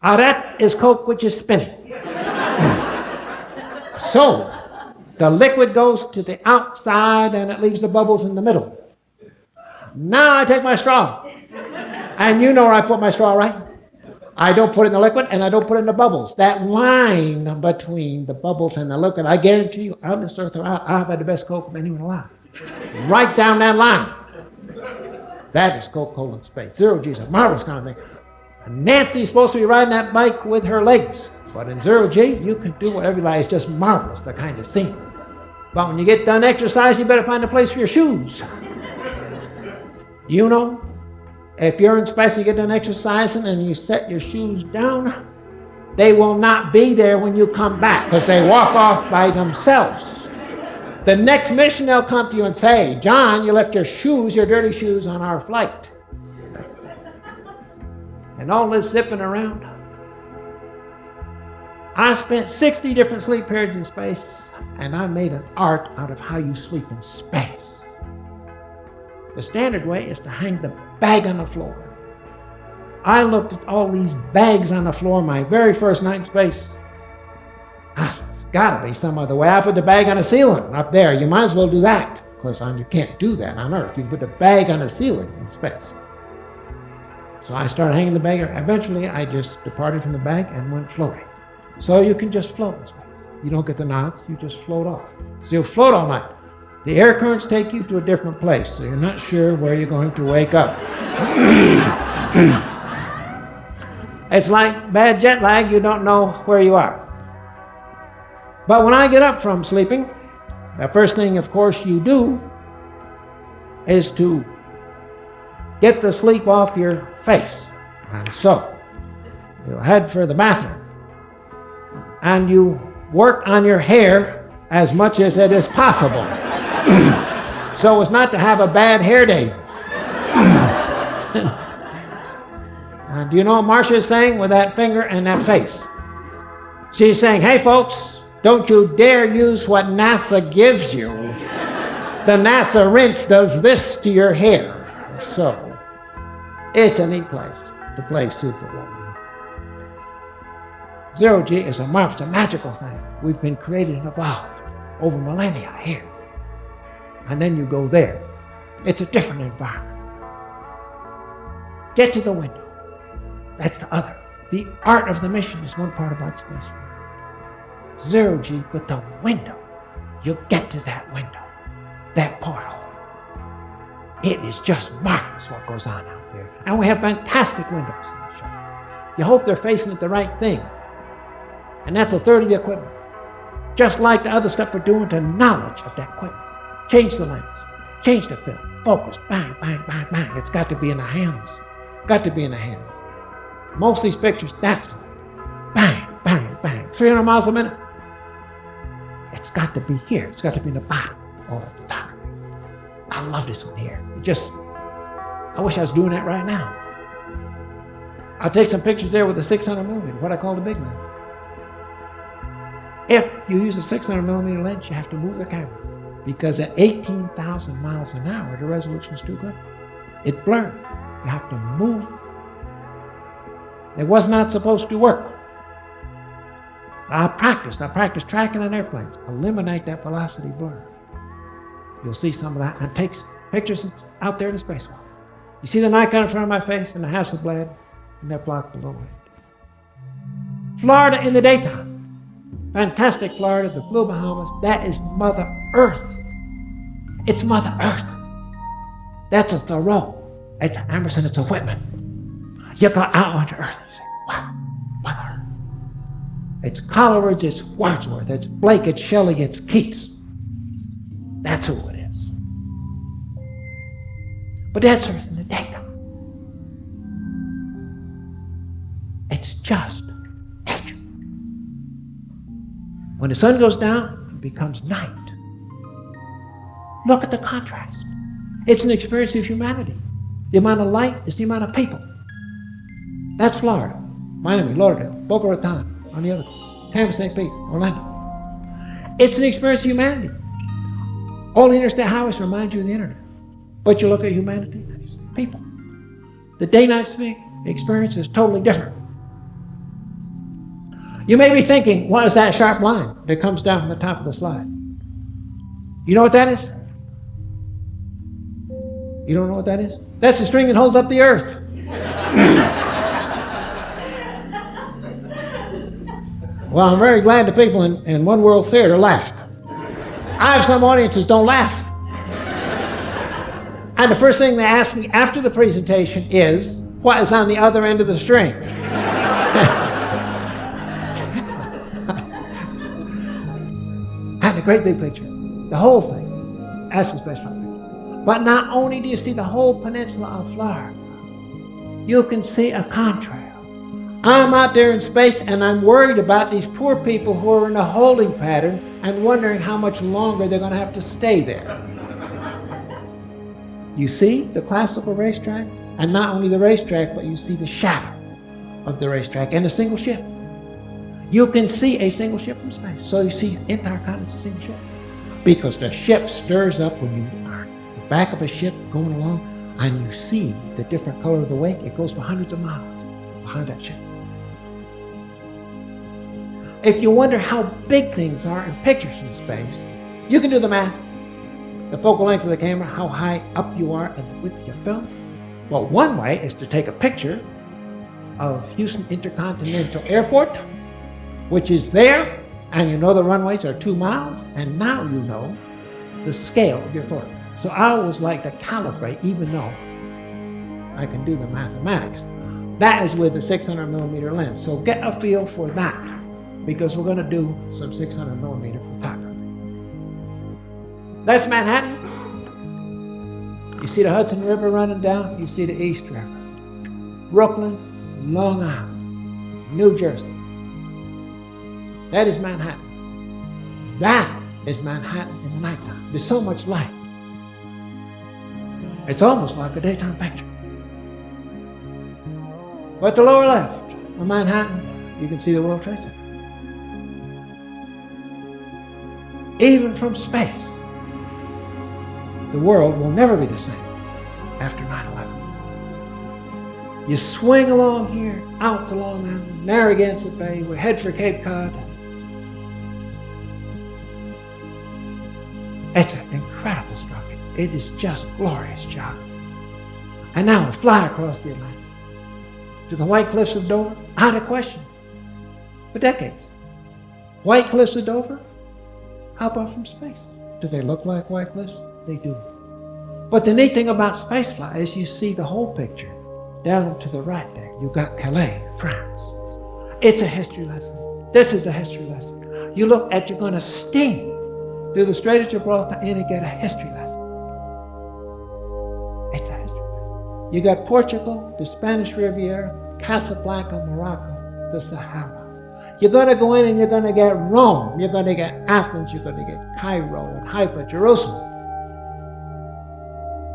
That is Coke which is spinning. So the liquid goes to the outside and it leaves the bubbles in the middle. Now I take my straw. And you know where I put my straw, right? I don't put it in the liquid and I don't put it in the bubbles. That line between the bubbles and the liquid, I guarantee you, out in this earth, I've had the best Coke of anyone alive. Right down that line. That is Coca-Cola in space. Zero G is a marvelous kind of thing. And Nancy's supposed to be riding that bike with her legs. But in zero G, you can do whatever you like. It's just marvelous, the kind of scene. But when you get done exercising, you better find a place for your shoes. You know, if you're in space, you get done exercising and you set your shoes down, they will not be there when you come back because they walk off by themselves. The next mission, they'll come to you and say, John, you left your shoes, your dirty shoes, on our flight. And all this zipping around. I spent 60 different sleep periods in space, and I made an art out of how you sleep in space. The standard way is to hang the bag on the floor. I looked at all these bags on the floor my very first night in space. It's got to be some other way. I put the bag on the ceiling up there. You might as well do that, because you can't do that on Earth. You can put the bag on the ceiling in space. So I started hanging the bag. Eventually, I just departed from the bag and went floating. So you can just float in space. You don't get the knots, you just float off. So you'll float all night. The air currents take you to a different place, so you're not sure where you're going to wake up. It's like bad jet lag, you don't know where you are. But when I get up from sleeping, the first thing, of course, you do is to get the sleep off your face. And so, you head for the bathroom. And you work on your hair as much as it is possible. So as not to have a bad hair day. Do you know what Marcia is saying with that finger and that face? She's saying, hey folks, don't you dare use what NASA gives you. The NASA rinse does this to your hair. So, it's a neat place to play Superwoman. Zero G is a marvelous, a magical thing. We've been created and evolved over millennia here. And then you go there. It's a different environment. Get to the window. That's the other. The art of the mission is one part about space. Zero G, but the window. You'll get to that window, that portal. It is just marvelous what goes on out there. And we have fantastic windows in the show. You hope they're facing at the right thing. And that's a third of the equipment. Just like the other stuff we're doing to knowledge of that equipment. Change the lens, change the film, focus, bang, bang, bang, bang. It's got to be in the hands. Got to be in the hands. Most of these pictures, that's the way. Bang, bang, bang. 300 miles a minute. It's got to be here. It's got to be in the bottom or at the top. I love this one here. I wish I was doing that right now. I'll take some pictures there with a 600 millimeter, what I call the big lens. If you use a 600 millimeter lens, you have to move the camera because at 18,000 miles an hour, the resolution is too good. It blurs. You have to move. It was not supposed to work. I practiced tracking on airplanes. Eliminate that velocity blur. You'll see some of that and take pictures out there in the spacewalk. You see the Nikon in front of my face and the Hasselblad and that block below it. Florida in the daytime. Fantastic Florida, the Blue Bahamas. That is Mother Earth. It's Mother Earth. That's a Thoreau. It's an Emerson. It's a Whitman. You go out onto Earth and say, wow, Mother Earth. It's Coleridge, it's Wordsworth, it's Blake, it's Shelley, it's Keats. That's who it is. But that's Earth in the daytime. It's just nature. When the sun goes down, it becomes night. Look at the contrast. It's an experience of humanity. The amount of light is the amount of people. That's Florida, Miami, Lauderdale, Boca Raton, on the other coast, Tampa, St. Pete, Orlando. It's an experience of humanity. All the interstate highways remind you of the internet. But you look at humanity, people. The day-night experience is totally different. You may be thinking, what is that sharp line that comes down from the top of the slide? You know what that is? You don't know what that is? That's the string that holds up the earth. Well, I'm very glad the people in One World Theater laughed. I have some audiences don't laugh. And the first thing they ask me after the presentation is, what is on the other end of the string? And the great big picture, the whole thing, that's the special picture. But not only do you see the whole peninsula of Florida, you can see a contrail. I'm out there in space and I'm worried about these poor people who are in a holding pattern and wondering how much longer they're going to have to stay there. You see the classical racetrack? And not only the racetrack, but you see the shadow of the racetrack and a single ship. You can see a single ship from space. So you see entire continents, a single ship. Because the ship stirs up when you are at the back of a ship going along and you see the different color of the wake. It goes for hundreds of miles behind that ship. If you wonder how big things are in pictures from space, you can do the math. The focal length of the camera, how high up you are, and the width of your film. Well, one way is to take a picture of Houston Intercontinental Airport, which is there, and you know the runways are 2 miles, and now you know the scale of your photograph. So I always like to calibrate, even though I can do the mathematics. That is with the 600 millimeter lens. So get a feel for that, because we're going to do some 600 millimeter photography. That's Manhattan. You see the Hudson River running down. You see the East River. Brooklyn, Long Island, New Jersey. That is Manhattan. That is Manhattan in the nighttime. There's so much light. It's almost like a daytime picture. But the lower left of Manhattan, you can see the World Trade Center. Even from space, the world will never be the same after 9/11. You swing along here, out to Long Island, Narragansett Bay, we head for Cape Cod. It's an incredible structure. It is just glorious geography. And now we fly across the Atlantic to the White Cliffs of Dover, out of question, for decades. White Cliffs of Dover, how about from space? Do they look like White Cliffs? They do. But the neat thing about spaceflight is you see the whole picture. Down to the right there, you got Calais, France. It's a history lesson. This is a history lesson. You look at, you're going to steam through the Strait of Gibraltar and you get a history lesson. It's a history lesson. You got Portugal, the Spanish Riviera, Casablanca, Morocco, the Sahara. You're going to go in and you're going to get Rome. You're going to get Athens. You're going to get Cairo and Haifa, Jerusalem.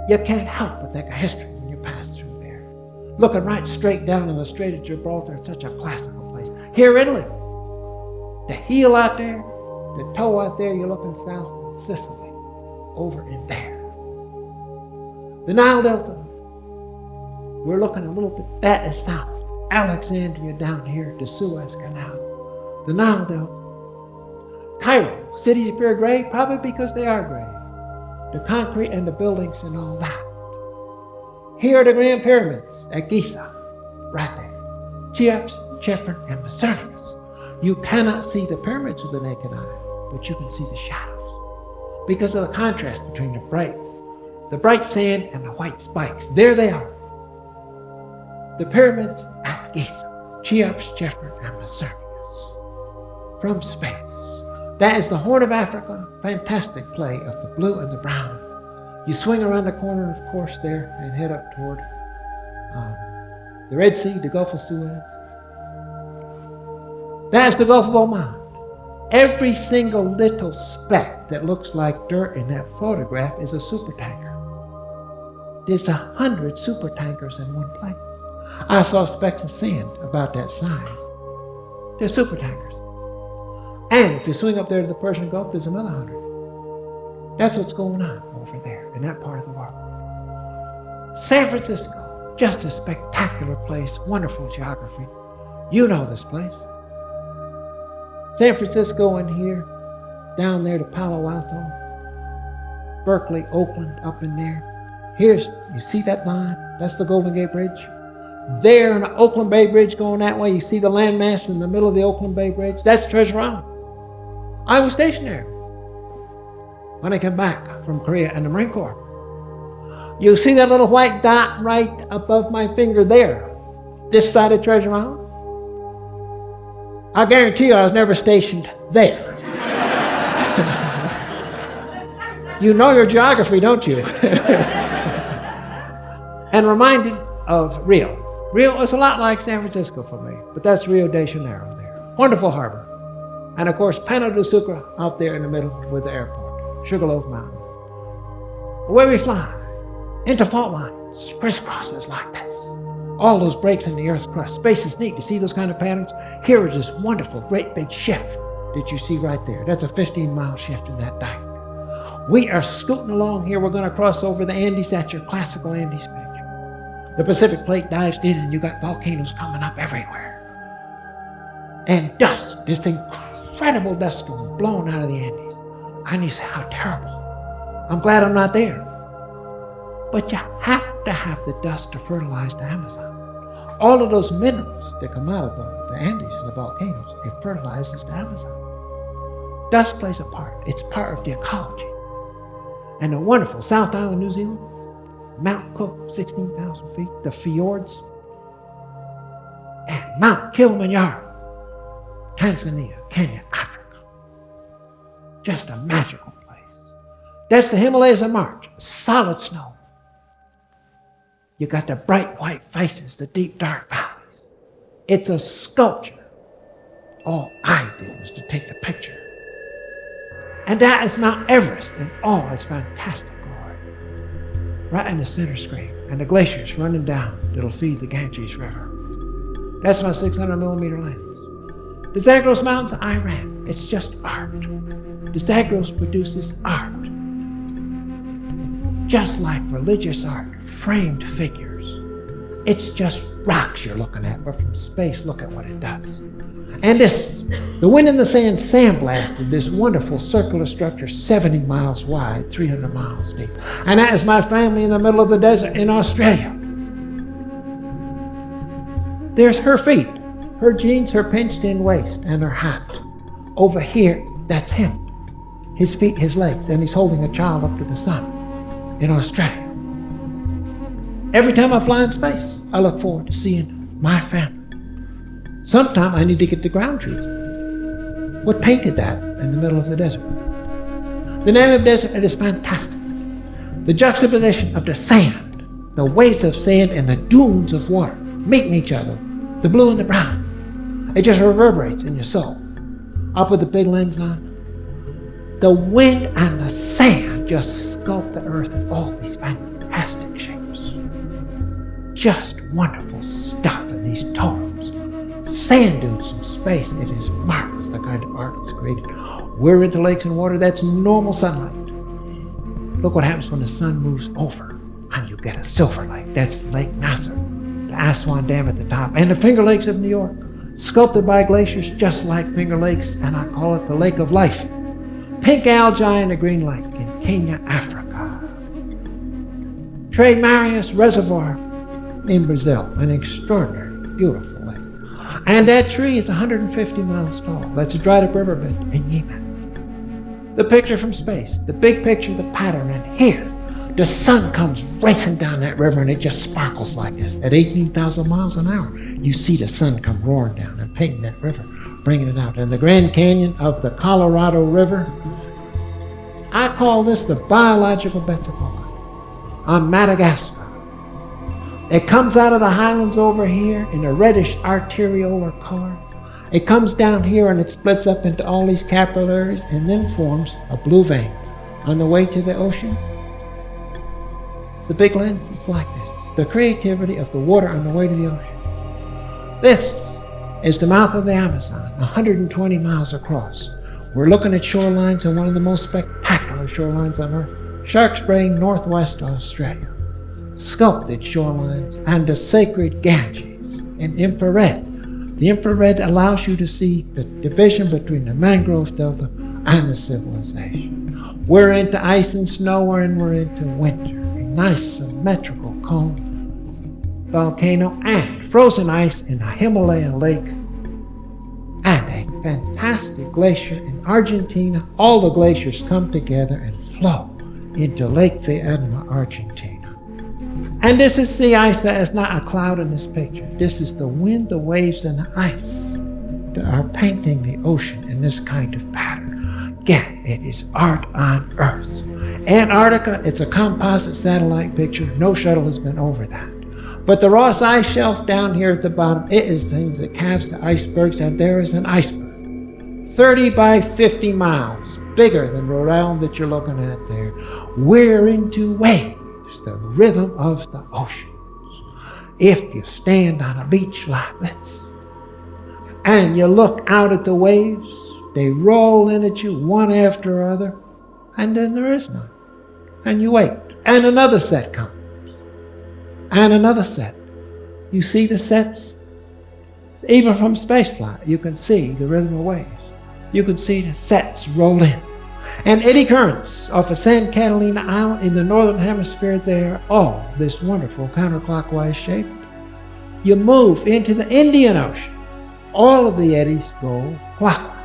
You can't help but think of history when you pass through there. Looking right straight down in the Strait of Gibraltar, it's such a classical place. Here, Italy. The heel out there, the toe out there, you're looking south, Sicily, over in there. The Nile Delta, we're looking a little bit, that is south. Alexandria down here, the Suez Canal. The Nile Delta. Cairo, cities appear gray, probably because they are gray. The concrete and the buildings and all that. Here are the Grand Pyramids at Giza, right there. Cheops, Chephren, and Musgrave. You cannot see the pyramids with the naked eye, but you can see the shadows because of the contrast between the bright sand and the white spikes. There they are. The pyramids at Giza, Cheops, Chephren, and Musgrave. From space. That is the Horn of Africa. Fantastic play of the blue and the brown. You swing around the corner, of course, there and head up toward the Red Sea, the Gulf of Suez. That's the Gulf of Oman. Every single little speck that looks like dirt in that photograph is a supertanker. There's 100 supertankers in one place. I saw specks of sand about that size. They're supertankers. And if you swing up there to the Persian Gulf, there's another 100. That's what's going on over there in that part of the world. San Francisco, just a spectacular place, wonderful geography. You know this place. San Francisco in here, down there to Palo Alto, Berkeley, Oakland, up in there. Here's, you see that line? That's the Golden Gate Bridge. There in the Oakland Bay Bridge going that way, you see the landmass in the middle of the Oakland Bay Bridge. That's Treasure Island. I was stationed there when I came back from Korea and the Marine Corps. You see that little white dot right above my finger there, this side of Treasure Island? I guarantee you I was never stationed there. You know your geography, don't you? And reminded of Rio. Rio is a lot like San Francisco for me, but that's Rio de Janeiro there. Wonderful harbor. And of course, Pano de Sucre out there in the middle with the airport, Sugarloaf Mountain. Where we fly, into fault lines, crisscrosses like this. All those breaks in the Earth's crust. Space is neat. You see those kind of patterns? Here is this wonderful, great big shift that you see right there. That's a 15-mile shift in that dike. We are scooting along here. We're going to cross over the Andes. That's your classical Andes picture. The Pacific Plate dives in and you got volcanoes coming up everywhere. And dust, this incredible dust storm blowing out of the Andes. And you say, how terrible. I'm glad I'm not there. But you have to have the dust to fertilize the Amazon. All of those minerals that come out of the Andes and the volcanoes, it fertilizes the Amazon. Dust plays a part. It's part of the ecology. And the wonderful South Island, New Zealand, Mount Cook, 16,000 feet, the fjords, and Mount Kilimanjaro, Tanzania, Kenya, Africa. Just a magical place. That's the Himalayas of March, solid snow. You got the bright white faces, the deep dark valleys. It's a sculpture. All I did was to take the picture. And that is Mount Everest in all its fantastic glory. Right in the center screen. And the glaciers running down that'll feed the Ganges River. That's my 600 millimeter lens. The Zagros Mountains of Iran, it's just art. The Zagros produces art. Just like religious art, framed figures. It's just rocks you're looking at, but from space, look at what it does. And this, the wind and the sand sandblasted this wonderful circular structure 70 miles wide, 300 miles deep. And that is my family in the middle of the desert in Australia. There's her feet, her jeans, her pinched in waist, and her hat. Over here, that's him. His feet, his legs, and he's holding a child up to the sun in Australia. Every time I fly in space, I look forward to seeing my family. Sometime I need to get the ground truth. What painted that in the middle of the desert? The Namib Desert, it is fantastic. The juxtaposition of the sand, the waves of sand and the dunes of water meeting each other, the blue and the brown. It just reverberates in your soul. I'll put the big lens on. The wind and the sand just sculpt the earth in all these fantastic shapes. Just wonderful stuff in these totems. Sand dunes from space. It is marvelous, the kind of art that's created. We're into lakes and water. That's normal sunlight. Look what happens when the sun moves over and you get a silver lake. That's Lake Nasser, the Aswan Dam at the top, and the Finger Lakes of New York, sculpted by glaciers just like Finger Lakes, and I call it the Lake of Life. Pink algae in the Green Lake in Kenya, Africa. Trey Marias Reservoir in Brazil, an extraordinary, beautiful lake. And that tree is 150 miles tall. That's a dried up riverbed in Yemen. The picture from space, the big picture, the pattern, and here, the sun comes racing down that river and it just sparkles like this. At 18,000 miles an hour, you see the sun come roaring down and painting that river, bringing it out. And the Grand Canyon of the Colorado River, I call this the biological Pensacola on Madagascar. It comes out of the highlands over here in a reddish arteriolar color. It comes down here and it splits up into all these capillaries and then forms a blue vein. On the way to the ocean, the big lens, it's like this. The creativity of the water on the way to the ocean. This is the mouth of the Amazon, 120 miles across. We're looking at shorelines on one of the most spectacular shorelines on Earth, Shark's Brain, Northwest Australia. Sculpted shorelines and the sacred Ganges in infrared. The infrared allows you to see the division between the mangrove delta and the civilization. We're into ice and snow and we're into winter. A nice symmetrical cone, volcano, and frozen ice in a Himalayan lake, and a fantastic glacier in Argentina. All the glaciers come together and flow into Lake Viedma, Argentina. And this is sea ice that is not a cloud in this picture. This is the wind, the waves, and the ice that are painting the ocean in this kind of pattern. Again, it is art on Earth. Antarctica, it's a composite satellite picture. No shuttle has been over that. But the Ross Ice Shelf down here at the bottom, it is things that calves the icebergs, and there is an iceberg. 30 by 50 miles, bigger than Rhode Island that you're looking at there. We're into waves, the rhythm of the oceans. If you stand on a beach like this, and you look out at the waves, they roll in at you one after another, and then there is none. And you wait, and another set comes, and another set. You see the sets? Even from spaceflight, you can see the rhythm of waves. You can see the sets roll in. And eddy currents off of San Catalina Island in the northern hemisphere, they are all this wonderful counterclockwise shape. You move into the Indian Ocean. All of the eddies go clockwise.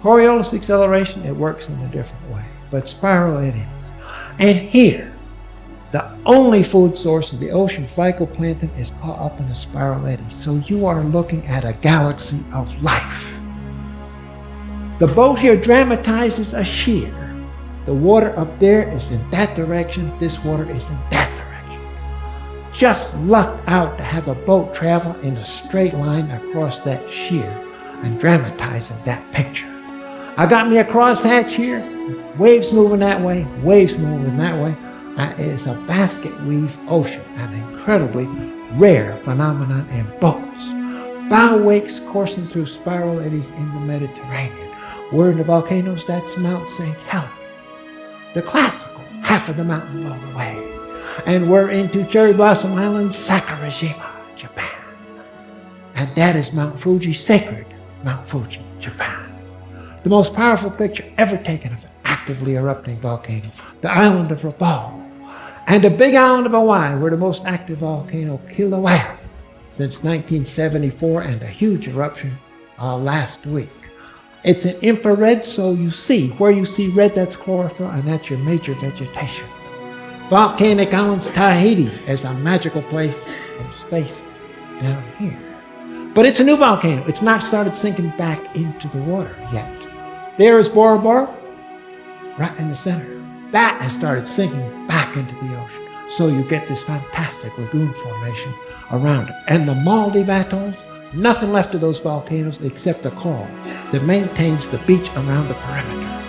Coriolis acceleration, it works in a different way, but spiral it is. And here, the only food source of the ocean, phytoplankton, is caught up in a spiral eddy. So you are looking at a galaxy of life. The boat here dramatizes a shear. The water up there is in that direction. This water is in that direction. Just lucked out to have a boat travel in a straight line across that shear and dramatizing that picture. I got me a crosshatch here. Waves moving that way, waves moving that way. It is a basket weave ocean, an incredibly rare phenomenon in boats. Bow wakes coursing through spiral eddies in the Mediterranean. We're in the volcanoes, that's Mount St. Helens. The classical, half of the mountain blown away. And we're into Cherry Blossom Island, Sakurajima, Japan. And that is Mount Fuji, sacred Mount Fuji, Japan. The most powerful picture ever taken of an actively erupting volcano, the island of Rabaul, and the big island of Hawaii, where the most active volcano, Kilauea, since 1974, and a huge eruption last week. It's an infrared, so you see. Where you see red, that's chlorophyll, and that's your major vegetation. Volcanic Islands, Tahiti, is a magical place from space down here. But it's a new volcano. It's not started sinking back into the water yet. There is Bora Bora, right in the center. That has started sinking back into the ocean. So you get this fantastic lagoon formation around it. And the Maldive Atolls, nothing left of those volcanoes except the coral that maintains the beach around the perimeter.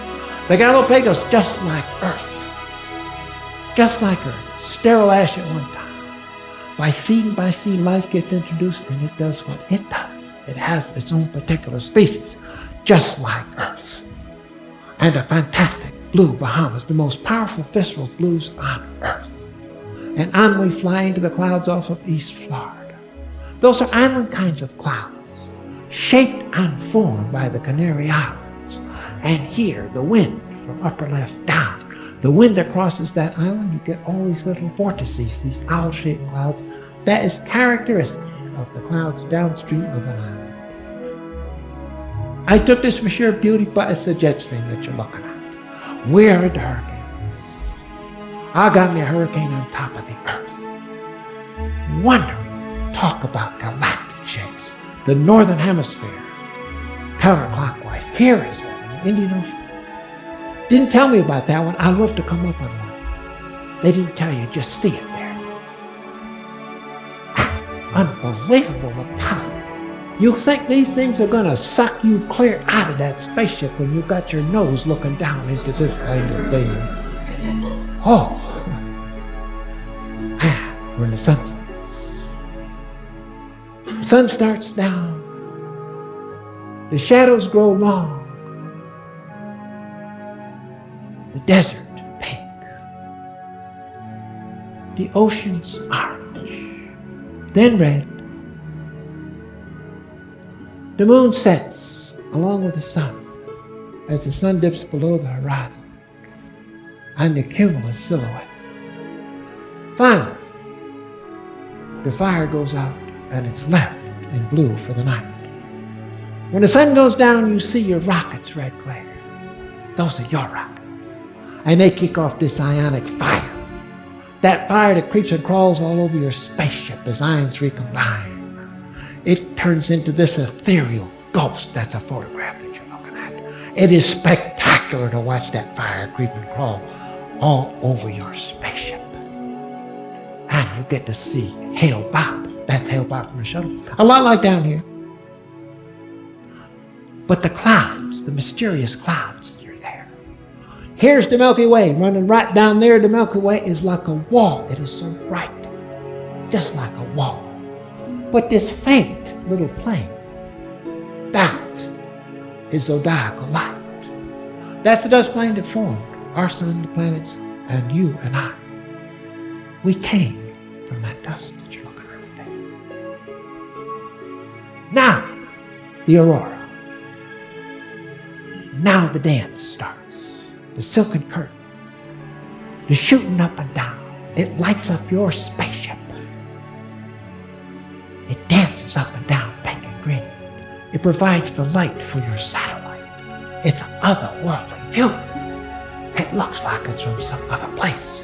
The Galapagos, just like Earth. Just like Earth. Sterile ash at one time. By sea, life gets introduced, and it does what it does. It has its own particular species, just like Earth. And a fantastic blue Bahamas, the most powerful visceral blues on Earth. And on we fly into the clouds off of East Florida. Those are island kinds of clouds, shaped and formed by the Canary Islands. And here, the wind from upper left down. The wind that crosses that island, you get all these little vortices, these owl-shaped clouds. That is characteristic of the clouds downstream of an island. I took this for sheer beauty, but it's a jet stream that you're looking at. We're into hurricanes. I got me a hurricane on top of the Earth. Wondering, talk about galactic shapes. The northern hemisphere, counterclockwise. Here is one in the Indian Ocean. Didn't tell me about that one. I'd love to come up on one. They didn't tell you, just see it there. Unbelievable the power. You think these things are gonna suck you clear out of that spaceship when you got your nose looking down into this kind of thing. Oh. When the sun sets. The sun starts down. The shadows grow long. The desert pink. The ocean's orange. Then red. The moon sets along with the sun as the sun dips below the horizon and the cumulus silhouettes. Finally, the fire goes out and it's left in blue for the night. When the sun goes down, you see your rockets red glare. Those are your rockets. And they kick off this ionic fire. That fire that creeps and crawls all over your spaceship as ions recombine. It turns into this ethereal ghost. That's a photograph that you're looking at. It is spectacular to watch that fire creep and crawl all over your spaceship. And you get to see Hale-Bopp. That's Hale-Bopp from the shuttle. A lot like down here. But the clouds, the mysterious clouds that are there. Here's the Milky Way running right down there. The Milky Way is like a wall. It is so bright, just like a wall. But this faint little plane, that is zodiacal light. That's the dust plane that formed our sun, the planets, and you and I. We came from that dust that you're looking at today. Now, the aurora. Now the dance starts. The silken curtain. The shooting up and down. It lights up your spaceship. It dances up and down, pink and green. It provides the light for your satellite. It's an otherworldly view. It looks like it's from some other place.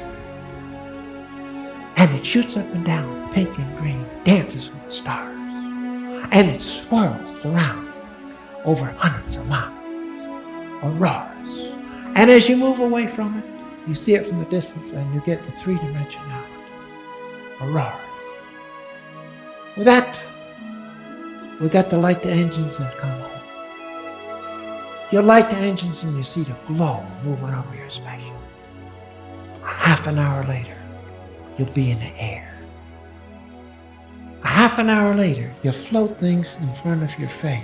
And it shoots up and down, pink and green, dances with the stars. And it swirls around over hundreds of miles, auroras. And as you move away from it, you see it from a distance and you get the three-dimensionality, aurora. With that, we got to light the engines and come home. You light the engines and you see the glow moving over your spaceship. Half an hour later, you'll be in the air. A half an hour later, you float things in front of your face.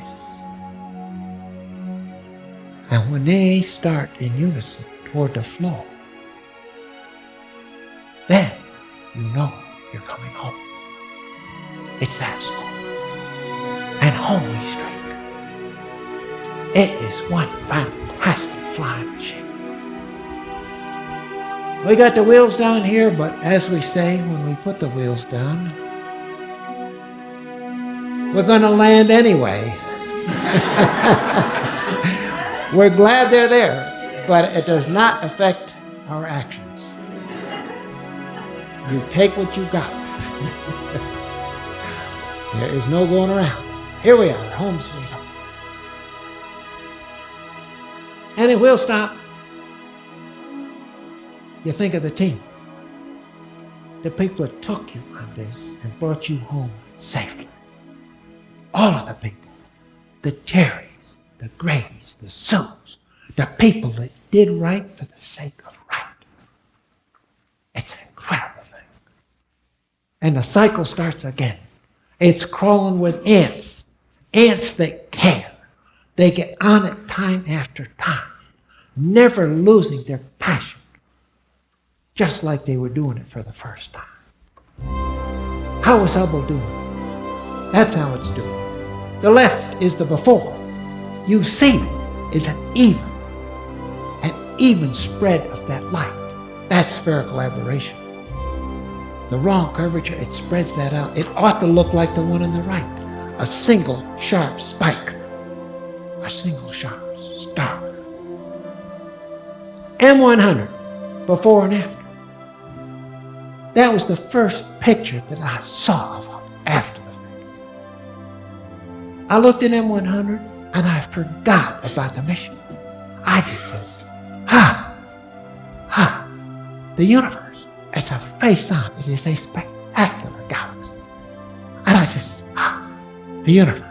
And when they start in unison toward the floor, then you know you're coming home. It's that small. And home we streak. It is one fantastic flying machine. We got the wheels down here, but as we say when we put the wheels down, we're going to land anyway. We're glad they're there, but it does not affect our actions. You take what you got. There is no going around. Here we are, home sweet home. And it will stop. You think of the team, the people that took you on this and brought you home safely. All of the people, the Terrys, the Grays, the Sues, the people that did right for the sake of right. It's an incredible thing. And the cycle starts again. It's crawling with ants that care. They get on it time after time, never losing their passion, just like they were doing it for the first time. How is Hubble doing? That's how it's doing. The left is the before. You see it's an even spread of that light. That's spherical aberration. The wrong curvature, it spreads that out. It ought to look like the one on the right. A single sharp spike. A single sharp star. M100, before and after. That was the first picture that I saw of Hubble after the fact. I looked at M100 and I forgot about the mission. I just says, the universe. It's a face-on. It is a spectacular galaxy. And I just, the universe.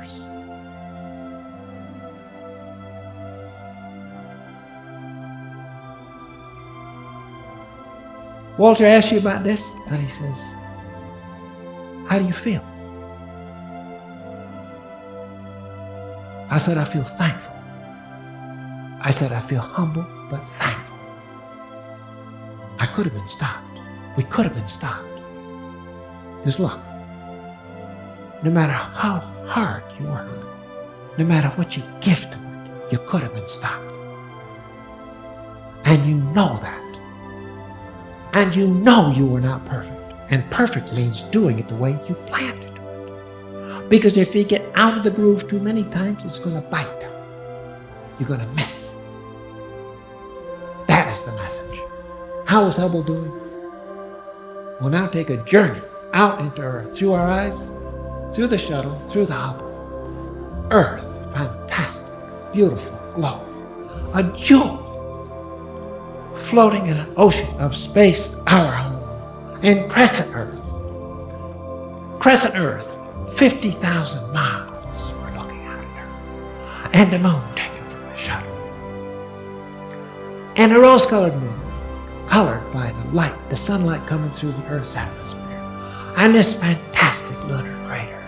Walter asked you about this, and he says, how do you feel? I said, I feel thankful. I said, I feel humble, but thankful. I could have been stopped. We could have been stopped. Just look. No matter how hard you work, no matter what you give to it, you could have been stopped. And you know that. And you know you were not perfect. And perfect means doing it the way you planned to do it. Because if you get out of the groove too many times, it's going to bite. You're going to miss. That is the message. How is Hubble doing? We'll now take a journey out into Earth, through our eyes, through the shuttle, through the Hubble. Earth, fantastic, beautiful, glow. A jewel floating in an ocean of space, our home. And Crescent Earth, 50,000 miles we're looking at her. And the moon taken from the shuttle. And a rose-colored moon, colored by the light, the sunlight coming through the Earth's atmosphere. And this fantastic lunar crater,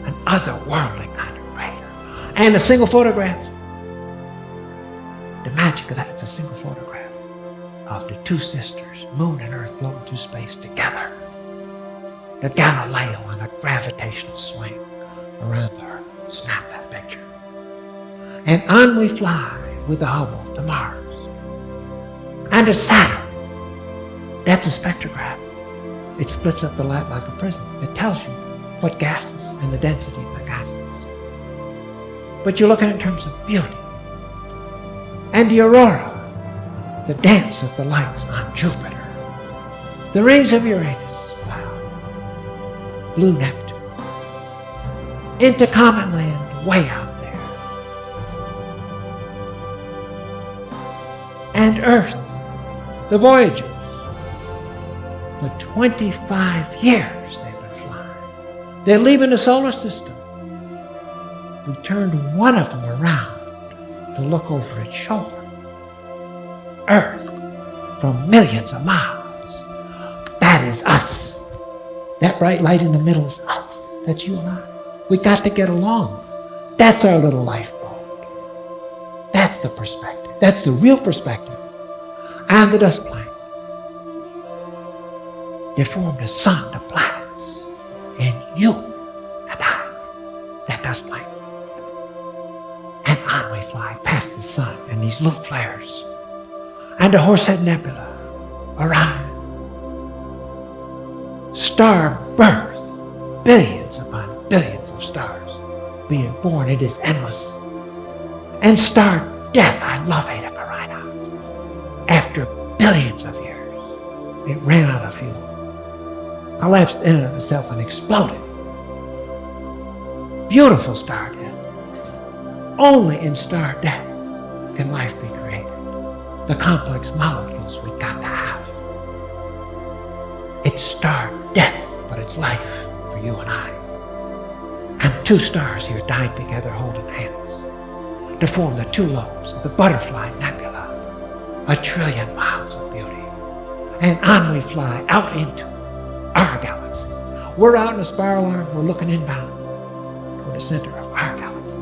an otherworldly kind of crater. And a single photograph. The magic of that, it's a single photograph of the two sisters, moon and Earth, floating through space together. The Galileo on a gravitational swing around the Earth. Snap that picture. And on we fly with the Hubble to Mars. And to Saturn. That's a spectrograph. It splits up the light like a prism. It tells you what gases and the density of the gases. But you look at it in terms of beauty. And the aurora, the dance of the lights on Jupiter. The rings of Uranus, wow. Blue Neptune. Into Comet Land, way out there. And Earth, the Voyagers. For 25 years they've been flying. They're leaving the solar system. We turned one of them around to look over its shoulder. Earth, from millions of miles. That is us. That bright light in the middle is us. That's you and I. We got to get along. That's our little lifeboat. That's the perspective. That's the real perspective. And the dust planet. They formed a sun to planets. And you and I, that dust mite. And on we fly past the sun and these little flares. And the Horsehead Nebula, Orion. Star birth, billions upon billions of stars being born. It is endless. And star death, I love Eta Carina. After billions of years, it ran out of fuel, collapsed in and of itself and exploded. Beautiful star death. Only in star death can life be created. The complex molecules we got to have. It's star death, but it's life for you and I. And two stars here died together holding hands to form the two lobes of the Butterfly Nebula, 1 trillion miles of beauty. And on we fly out into our galaxy. We're out in a spiral arm, we're looking inbound toward the center of our galaxy.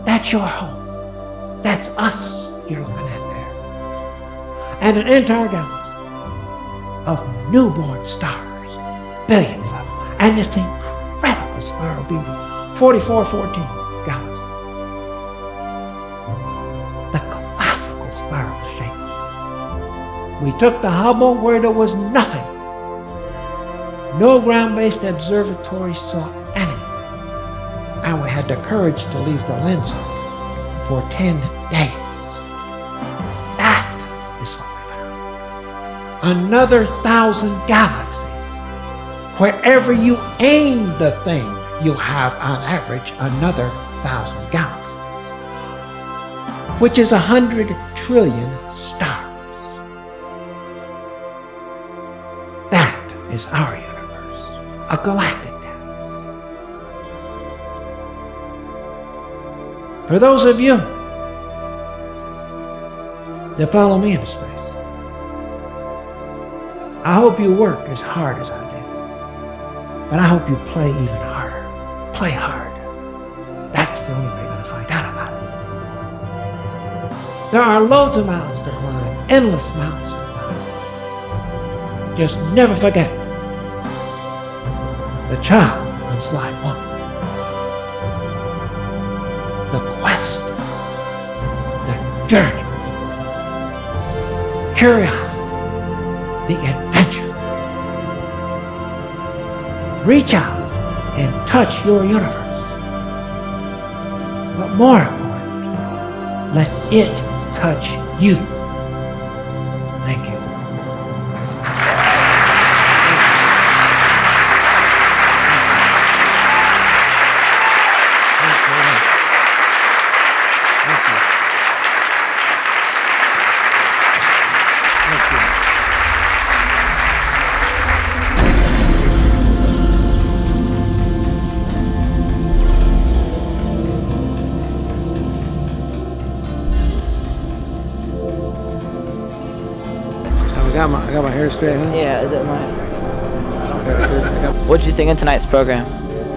That's your home. That's us you're looking at there. And an entire galaxy of newborn stars, billions of them, and this incredible spiral beauty, 4414 galaxy. The classical spiral shape. We took the Hubble where there was nothing. No ground-based observatory saw anything. And we had the courage to leave the lens on for 10 days. That is what we found. Another 1,000 galaxies. Wherever you aim the thing, you have on average another 1,000 galaxies, which is 100 trillion stars. That is our universe, a galactic dance. For those of you that follow me into space, I hope you work as hard as I do, but I hope you play even harder. Play hard. That's the only way you're going to find out about it. There are loads of mountains to climb, endless mountains to climb. Just never forget the child on slide 1. The quest, the journey, curiosity, the adventure. Reach out and touch your universe. But more important, let it touch you. Thank you. I got my hair straight, huh? Yeah, is it mine? What did you think of tonight's program?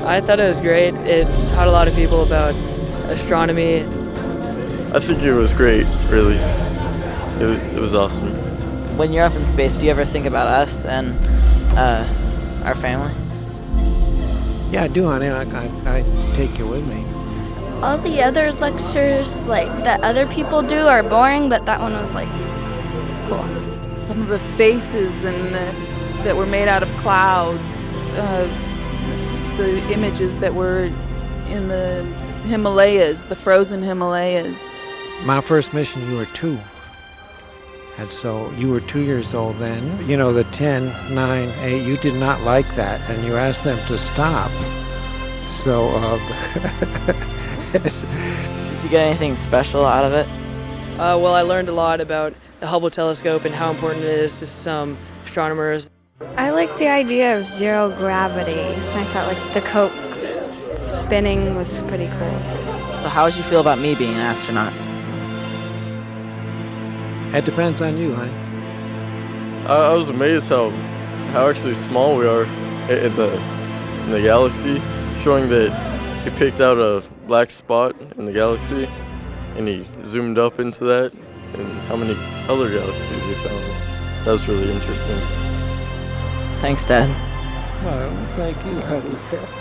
I thought it was great. It taught a lot of people about astronomy. I think it was great, really. It was awesome. When you're up in space, do you ever think about us and our family? Yeah, I do, honey. I take you with me. All the other lectures, like, that other people do are boring, but that one was, like, cool. Some of the faces and that were made out of clouds, the images that were in the Himalayas, the frozen Himalayas. My first mission, you were 2. And so you were 2 years old then. You know, the 10, 9, 8, you did not like that, and you asked them to stop. So, Did you get anything special out of it? Well, I learned a lot about the Hubble telescope and how important it is to some astronomers. I like the idea of zero gravity. I thought, like, the Coke spinning was pretty cool. So how would you feel about me being an astronaut? it depends on you, honey. I was amazed how actually small we are in the galaxy, showing that he picked out a black spot in the galaxy and he zoomed up into that and how many other galaxies he found. That was really interesting. Thanks, Dad. Well, thank you, honey.